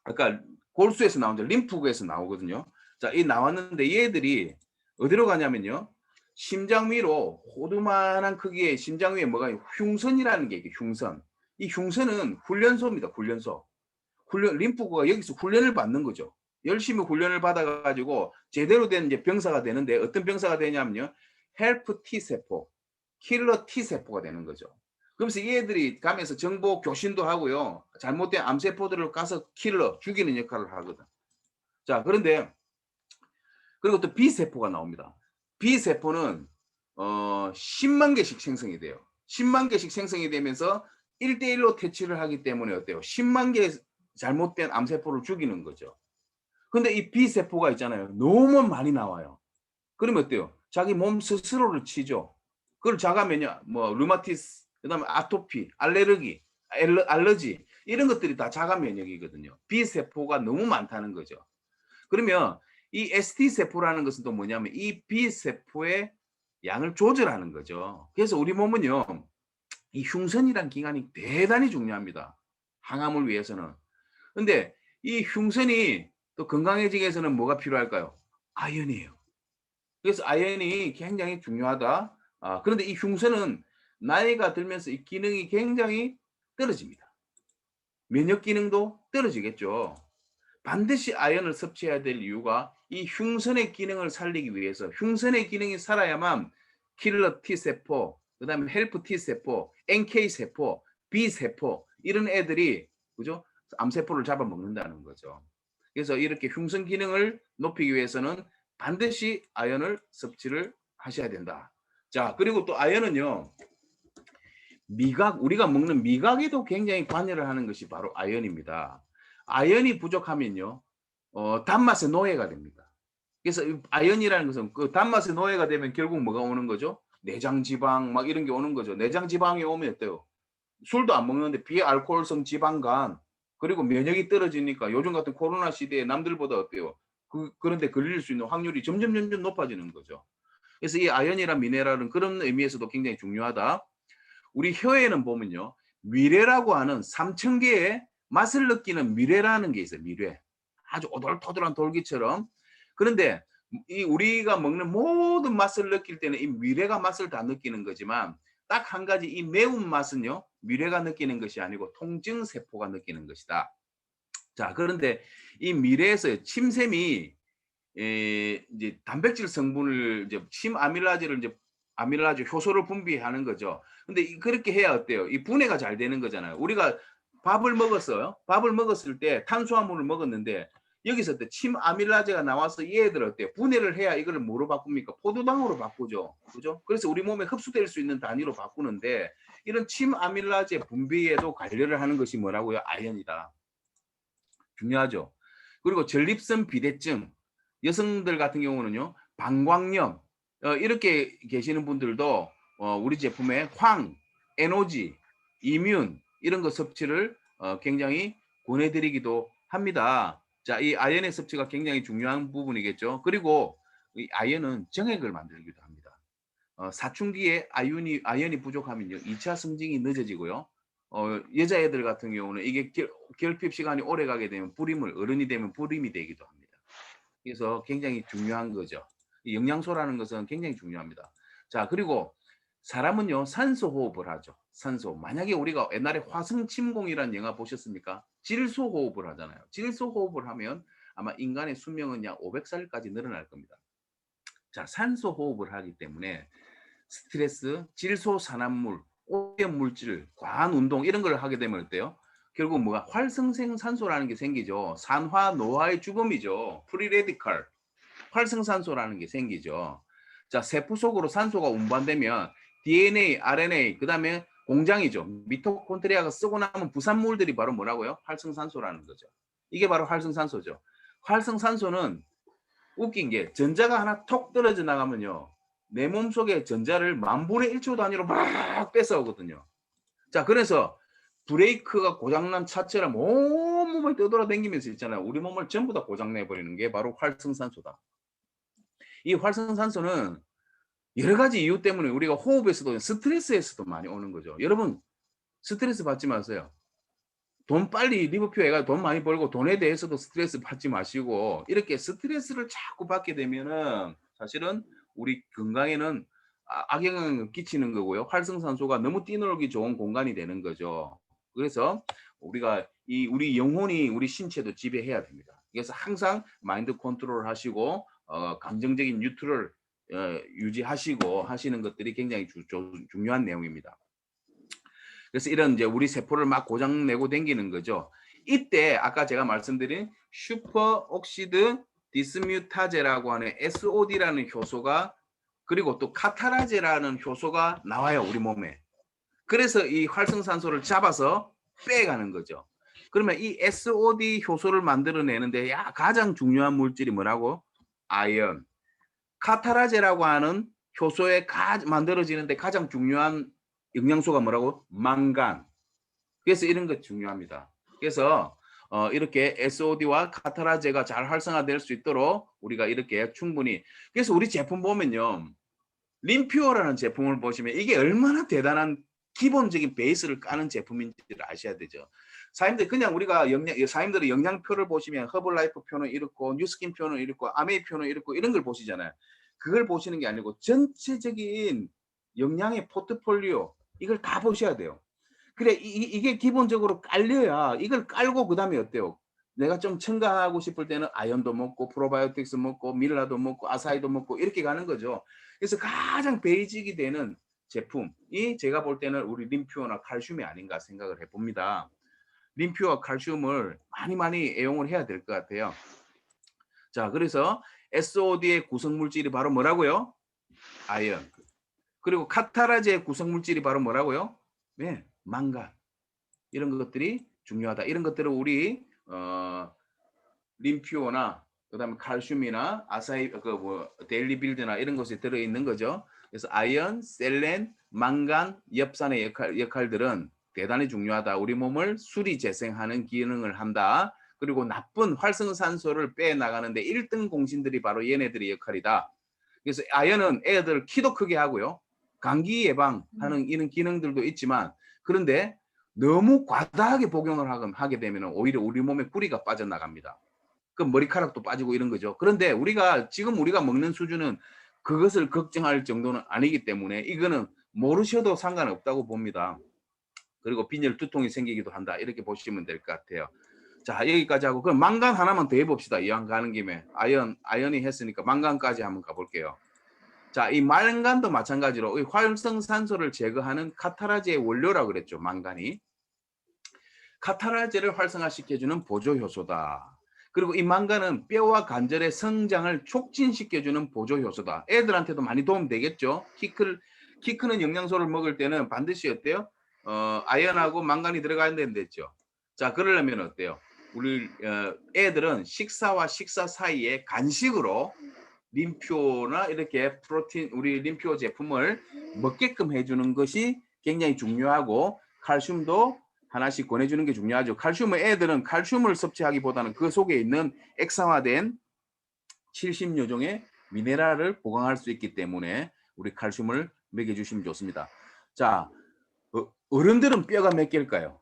아까 골수에서 나오죠. 림프구에서 나오거든요. 자, 이 나왔는데 얘들이 어디로 가냐면요. 심장 위로 호두만한 크기의 심장 위에 뭐가 흉선이라는 게 있어요. 흉선. 이 흉선은 훈련소입니다. 훈련소. 림프구가 여기서 훈련을 받는 거죠. 열심히 훈련을 받아가지고 제대로 된 이제 병사가 되는데 어떤 병사가 되냐면요. 헬프 T세포, 킬러 T세포가 되는 거죠. 그러면서 얘들이 가면서 정보 교신도 하고요. 잘못된 암세포들을 가서 죽이는 역할을 하거든. 자, 그런데 그리고 또 B세포가 나옵니다. B세포는 10만 개씩 생성이 돼요. 10만 개씩 생성이 되면서 1대1로 퇴치를 하기 때문에 어때요? 10만 개 잘못된 암세포를 죽이는 거죠. 근데 이 B세포가 있잖아요. 너무 많이 나와요. 그러면 어때요? 자기 몸 스스로를 치죠. 그걸 자가면요. 뭐 류마티스, 그다음에 아토피, 알러지 이런 것들이 다 자가 면역이거든요. B세포가 너무 많다는 거죠. 그러면 이 ST세포라는 것은 또 뭐냐면 이 B세포의 양을 조절하는 거죠. 그래서 우리 몸은요. 이 흉선이란 기관이 대단히 중요합니다. 항암을 위해서는. 근데 이 흉선이 또 건강해지기 위해서는 뭐가 필요할까요? 아연이에요. 그래서 아연이 굉장히 중요하다. 그런데 이 흉선은 나이가 들면서 이 기능이 굉장히 떨어집니다. 면역 기능도 떨어지겠죠. 반드시 아연을 섭취해야 될 이유가 이 흉선의 기능을 살리기 위해서 흉선의 기능이 살아야만 킬러 T세포, 그 다음에 헬프 T세포, NK세포, B세포 이런 애들이 그죠? 암세포를 잡아먹는다는 거죠. 그래서 이렇게 흉선 기능을 높이기 위해서는 반드시 아연을 섭취를 하셔야 된다. 자, 그리고 또 아연은요. 우리가 먹는 미각에도 굉장히 관여를 하는 것이 바로 아연입니다. 아연이 부족하면요. 단맛의 노예가 됩니다. 그래서 아연이라는 것은 그 단맛의 노예가 되면 결국 뭐가 오는 거죠? 내장 지방 막 이런 게 오는 거죠. 내장 지방이 오면 어때요? 술도 안 먹는데 비알코올성 지방간 그리고 면역이 떨어지니까 요즘 같은 코로나 시대에 남들보다 어때요? 그런데 걸릴 수 있는 확률이 점점 높아지는 거죠. 그래서 이 아연이란 미네랄은 그런 의미에서도 굉장히 중요하다. 우리 혀에는 보면요. 미뢰라고 하는 3,000개의 맛을 느끼는 미뢰라는 게 있어요. 미뢰. 아주 오돌토돌한 돌기처럼. 그런데 이 우리가 먹는 모든 맛을 느낄 때는 이 미뢰가 맛을 다 느끼는 거지만 딱 한 가지 이 매운 맛은요. 미뢰가 느끼는 것이 아니고 통증세포가 느끼는 것이다. 자, 그런데 이 미뢰에서 침샘이 이제 단백질 성분을 이제 심아밀라제를 이제 아밀라제 효소를 분비하는 거죠. 근데 그렇게 해야 어때요? 이 분해가 잘 되는 거잖아요. 우리가 밥을 먹었어요. 밥을 먹었을 때 탄수화물을 먹었는데 여기서 침아밀라제가 나와서 얘들 어때요? 분해를 해야 이걸 뭐로 바꿉니까? 포도당으로 바꾸죠. 그죠? 그래서 우리 몸에 흡수될 수 있는 단위로 바꾸는데 이런 침아밀라제 분비에도 관여를 하는 것이 뭐라고요? 아연이다. 중요하죠. 그리고 전립선 비대증 여성들 같은 경우는요. 방광염 이렇게 계시는 분들도 우리 제품에 황, 에너지, 이뮨 이런 거 섭취를 굉장히 권해드리기도 합니다. 자, 이 아연의 섭취가 굉장히 중요한 부분이겠죠. 그리고 이 아연은 정액을 만들기도 합니다. 사춘기에 아연이 부족하면요. 2차 성징이 늦어지고요. 여자애들 같은 경우는 이게 결핍 시간이 오래 가게 되면 어른이 되면 불임이 되기도 합니다. 그래서 굉장히 중요한 거죠. 영양소라는 것은 굉장히 중요합니다. 자, 그리고 사람은요, 산소 호흡을 하죠. 산소. 만약에 우리가 옛날에 화성침공이라는 영화 보셨습니까? 질소 호흡을 하잖아요. 질소 호흡을 하면 아마 인간의 수명은 약 500살까지 늘어날 겁니다. 자, 산소 호흡을 하기 때문에 스트레스, 질소 산화물, 오염 물질, 과한 운동 이런 걸 하게 되면 어때요? 결국 뭐가 활성생산소라는 게 생기죠. 산화 노화의 죽음이죠. 프리레디칼, 활성산소라는 게 생기죠. 자, 세포 속으로 산소가 운반되면 DNA, RNA, 그다음에 공장이죠. 미토콘드리아가 쓰고 남은 부산물들이 바로 뭐라고요? 활성산소라는 거죠. 이게 바로 활성산소죠. 활성산소는 웃긴 게 전자가 하나 톡 떨어져 나가면요. 내 몸속에 전자를 만분의 1초 단위로 막 뺏어오거든요. 자, 그래서 브레이크가 고장난 차처럼 온몸을 떠돌아다니면서 있잖아요. 우리 몸을 전부 다 고장내버리는 게 바로 활성산소다. 이 활성산소는 여러 가지 이유 때문에 우리가 호흡에서도 스트레스에서도 많이 오는 거죠. 여러분 스트레스 받지 마세요. 돈 빨리 리버표 해가 돈 많이 벌고 돈에 대해서도 스트레스 받지 마시고 이렇게 스트레스를 자꾸 받게 되면은 사실은 우리 건강에는 악영향을 끼치는 거고요. 활성산소가 너무 뛰놀기 좋은 공간이 되는 거죠. 그래서 우리가 우리 영혼이 우리 신체도 지배해야 됩니다. 그래서 항상 마인드 컨트롤 하시고 감정적인 뉴트럴 유지하시고 하시는 것들이 굉장히 중요한 내용입니다. 그래서 이런 이제 우리 세포를 막 고장내고 댕기는 거죠. 이때 아까 제가 말씀드린 슈퍼 옥시드 디스뮤타제라고 하는 SOD라는 효소가 그리고 또 카타라제라는 효소가 나와요, 우리 몸에. 그래서 이 활성산소를 잡아서 빼가는 거죠. 그러면 이 SOD 효소를 만들어내는데 가장 중요한 물질이 뭐라고? 아연. 카타라제라고 하는 효소에 만들어지는데 가장 중요한 영양소가 뭐라고? 망간. 그래서 이런 것 중요합니다. 그래서 이렇게 SOD와 카타라제가 잘 활성화될 수 있도록 우리가 이렇게 충분히. 그래서 우리 제품 보면요. 림퓨어라는 제품을 보시면 이게 얼마나 대단한 기본적인 베이스를 까는 제품인지를 아셔야 되죠. 사람들 그냥 우리가 사람들의 영양표를 보시면 허블라이프 표는 이렇고 뉴스킨 표는 이렇고 아메이 표는 이렇고 이런 걸 보시잖아요. 그걸 보시는 게 아니고 전체적인 영양의 포트폴리오 이걸 다 보셔야 돼요. 그래 이게 기본적으로 깔려야 이걸 깔고 그 다음에 어때요? 내가 좀 첨가하고 싶을 때는 아연도 먹고 프로바이오틱스 먹고 밀라도 먹고 아사이도 먹고 이렇게 가는 거죠. 그래서 가장 베이직이 되는 제품이 제가 볼 때는 우리 림퓨어나 칼슘이 아닌가 생각을 해봅니다. 림퓨어 칼슘을 많이 애용을 해야 될 것 같아요. 자, 그래서 SOD의 구성물질이 바로 뭐라고요? 아연. 그리고 카타라제의 구성물질이 바로 뭐라고요? 네, 망간. 이런 것들이 중요하다. 이런 것들을 우리 림퓨어나 그다음에 칼슘이나 아사이 데일리 빌드나 이런 것에 들어 있는 거죠. 그래서 아연, 셀렌, 망간, 엽산의 역할들은 대단히 중요하다. 우리 몸을 수리 재생하는 기능을 한다. 그리고 나쁜 활성산소를 빼 나가는데 1등 공신들이 바로 얘네들의 역할이다. 그래서 아연은 애들 키도 크게 하고요. 감기 예방하는 이런 기능들도 있지만 그런데 너무 과다하게 복용을 하게 되면 오히려 우리 몸에 뿌리가 빠져나갑니다. 그 머리카락도 빠지고 이런 거죠. 그런데 지금 우리가 먹는 수준은 그것을 걱정할 정도는 아니기 때문에 이거는 모르셔도 상관없다고 봅니다. 그리고 빈혈 두통이 생기기도 한다. 이렇게 보시면 될 것 같아요. 자, 여기까지 하고 그럼 망간 하나만 더 해봅시다. 이왕 가는 김에 아연이 했으니까 망간까지 한번 가볼게요. 자, 이 망간도 마찬가지로 이 활성산소를 제거하는 카타라제의 원료라고 그랬죠. 망간이. 카타라제를 활성화시켜주는 보조효소다. 그리고 이 망간은 뼈와 관절의 성장을 촉진시켜주는 보조효소다. 애들한테도 많이 도움되겠죠. 키 크는 영양소를 먹을 때는 반드시 어때요? 아연하고 망간이 들어가야 된댔죠. 자, 그러려면 어때요? 우리 애들은 식사와 식사 사이에 간식으로 림퓨어나 이렇게 프로틴 우리 림퓨어 제품을 먹게끔 해주는 것이 굉장히 중요하고 칼슘도 하나씩 권해주는 게 중요하죠. 칼슘은 애들은 칼슘을 섭취하기보다는 그 속에 있는 액상화된 70여 종의 미네랄을 보강할 수 있기 때문에 우리 칼슘을 먹여주시면 좋습니다. 자, 어른들은 뼈가 몇 개일까요?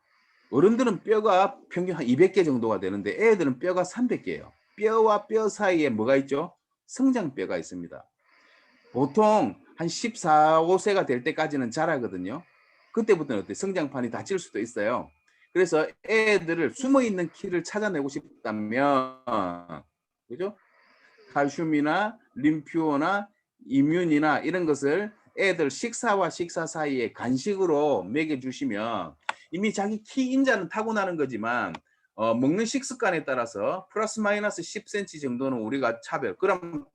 어른들은 뼈가 평균 한 200개 정도가 되는데 애들은 뼈가 300개예요. 뼈와 뼈 사이에 뭐가 있죠? 성장뼈가 있습니다. 보통 한 14, 5세가 될 때까지는 자라거든요. 그때부터는 어때? 성장판이 닫힐 수도 있어요. 그래서 애들을 숨어있는 키를 찾아내고 싶다면 그죠? 칼슘이나 림퓨어나 이뮨이나 이런 것을 애들 식사와 식사 사이에 간식으로 먹여주시면 이미 자기 키 인자는 타고나는 거지만 먹는 식습관에 따라서 플러스 마이너스 10cm 정도는 우리가 차별, 그럼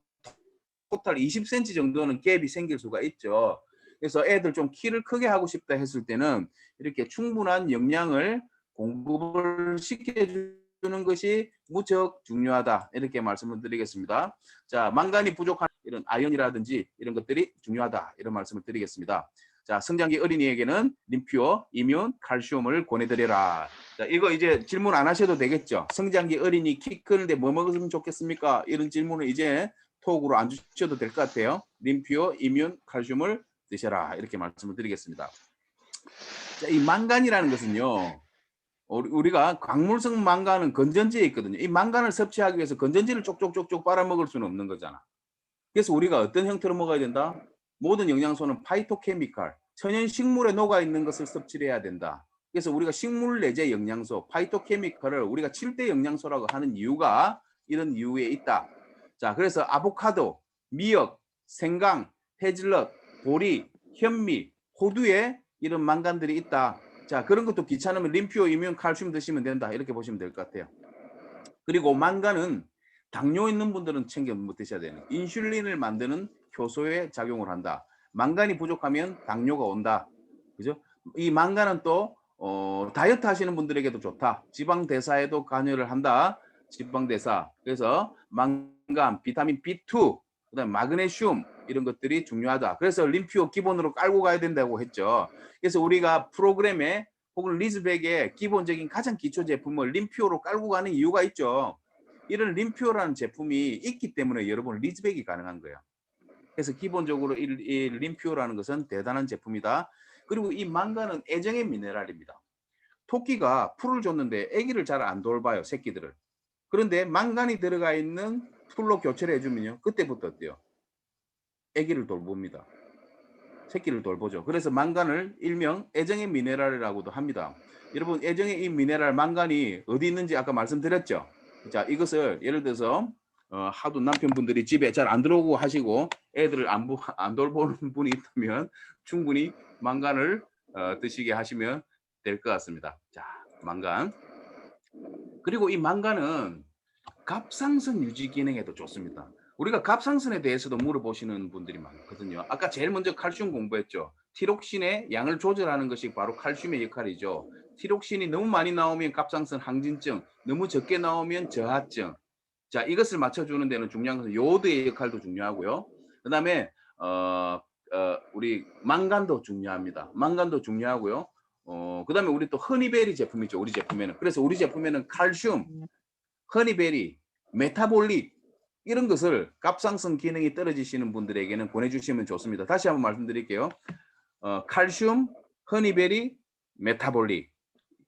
토탈 20cm 정도는 갭이 생길 수가 있죠. 그래서 애들 좀 키를 크게 하고 싶다 했을 때는 이렇게 충분한 영양을 공급을 시켜주는 것이 무척 중요하다, 이렇게 말씀을 드리겠습니다. 자, 망간이 부족한 이런 아연이라든지 이런 것들이 중요하다, 이런 말씀을 드리겠습니다. 자, 성장기 어린이에게는 림퓨어, 이뮨, 칼슘을 권해드려라. 자, 이거 이제 질문 안 하셔도 되겠죠. 성장기 어린이 키 크는데 뭐 먹으면 좋겠습니까? 이런 질문을 이제 톡으로 안 주셔도 될 것 같아요. 림퓨어, 이뮨, 칼슘을 드셔라, 이렇게 말씀을 드리겠습니다. 자, 이 망간이라는 것은요, 우리가 광물성 망간은 건전지에 있거든요. 이 망간을 섭취하기 위해서 건전지를 쪽쪽쪽쪽 빨아먹을 수는 없는 거잖아. 그래서 우리가 어떤 형태로 먹어야 된다? 모든 영양소는 파이토케미칼, 천연 식물에 녹아 있는 것을 섭취를 해야 된다. 그래서 우리가 식물 내재 영양소, 파이토케미칼을 우리가 7대 영양소라고 하는 이유가 이런 이유에 있다. 자, 그래서 아보카도, 미역, 생강, 해즐넛, 보리, 현미, 호두에 이런 망간들이 있다. 자, 그런 것도 귀찮으면 림퓨어, 이뮨, 칼슘 드시면 된다, 이렇게 보시면 될 것 같아요. 그리고 망간은 당뇨 있는 분들은 챙겨 드셔야 되는, 인슐린을 만드는 효소에 작용을 한다. 망간이 부족하면 당뇨가 온다. 그죠? 이 망간은 또 다이어트 하시는 분들에게도 좋다. 지방 대사에도 관여를 한다. 지방 대사. 그래서 망간, 비타민 B2, 그다음 마그네슘, 이런 것들이 중요하다. 그래서 림퓨어 기본으로 깔고 가야 된다고 했죠. 그래서 우리가 프로그램에 혹은 리즈백의 기본적인 가장 기초 제품을 림퓨어로 깔고 가는 이유가 있죠. 이런 림퓨어라는 제품이 있기 때문에 여러분 리즈백이 가능한 거예요. 그래서 기본적으로 이 림퓨어라는 것은 대단한 제품이다. 그리고 이 망간은 애정의 미네랄입니다. 토끼가 풀을 줬는데 아기를 잘 안 돌봐요, 새끼들을. 그런데 망간이 들어가 있는 풀로 교체를 해주면요, 그때부터 어때요? 아기를 돌봅니다. 새끼를 돌보죠. 그래서 망간을 일명 애정의 미네랄이라고도 합니다. 여러분, 애정의 이 미네랄 망간이 어디 있는지 아까 말씀드렸죠. 자, 이것을 예를 들어서 하도 남편분들이 집에 잘 안 들어오고 하시고 애들을 안 돌보는 분이 있다면 충분히 망간을 드시게 하시면 될 것 같습니다. 자, 망간. 그리고 이 망간은 갑상선 유지 기능에도 좋습니다. 우리가 갑상선에 대해서도 물어보시는 분들이 많거든요. 아까 제일 먼저 칼슘 공부했죠. 티록신의 양을 조절하는 것이 바로 칼슘의 역할이죠. 티록신이 너무 많이 나오면 갑상선 항진증, 너무 적게 나오면 저하증. 자, 이것을 맞춰주는 데는 중요한 것은 요오드의 역할도 중요하고요. 그 다음에 우리 망간도 중요합니다. 망간도 중요하고요. 그 다음에 우리 또 허니베리 제품이죠. 우리 제품에는. 그래서 우리 제품에는 칼슘, 허니베리, 메타볼릭 이런 것을 갑상선 기능이 떨어지시는 분들에게는 보내주시면 좋습니다. 다시 한번 말씀드릴게요. 칼슘, 허니베리, 메타볼릭,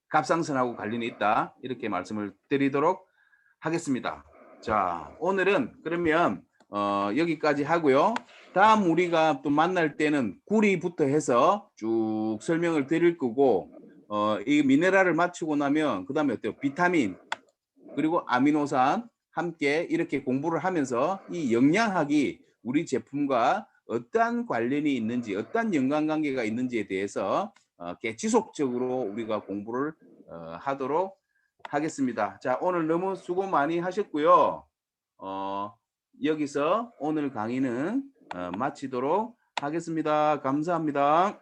갑상선하고 관련이 있다, 이렇게 말씀을 드리도록 하겠습니다. 자, 오늘은 그러면 여기까지 하고요. 다음 우리가 또 만날 때는 구리부터 해서 쭉 설명을 드릴 거고, 이 미네랄을 맞추고 나면 그 다음에 어때요? 비타민 그리고 아미노산 함께 이렇게 공부를 하면서 이 영양학이 우리 제품과 어떠한 관련이 있는지, 어떠한 연관관계가 있는지에 대해서 지속적으로 우리가 공부를 하도록 하겠습니다. 자, 오늘 너무 수고 많이 하셨고요. 여기서 오늘 강의는 마치도록 하겠습니다. 감사합니다.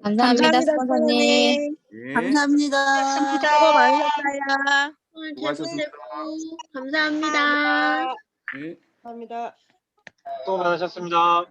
감사합니다, 스폰서님. 예, 감사합니다. 수고 많으셨어요. 오늘 수고하셨습니다. 재밌었고 감사합니다. 예. 감사합니다. 수고 많으셨습니다.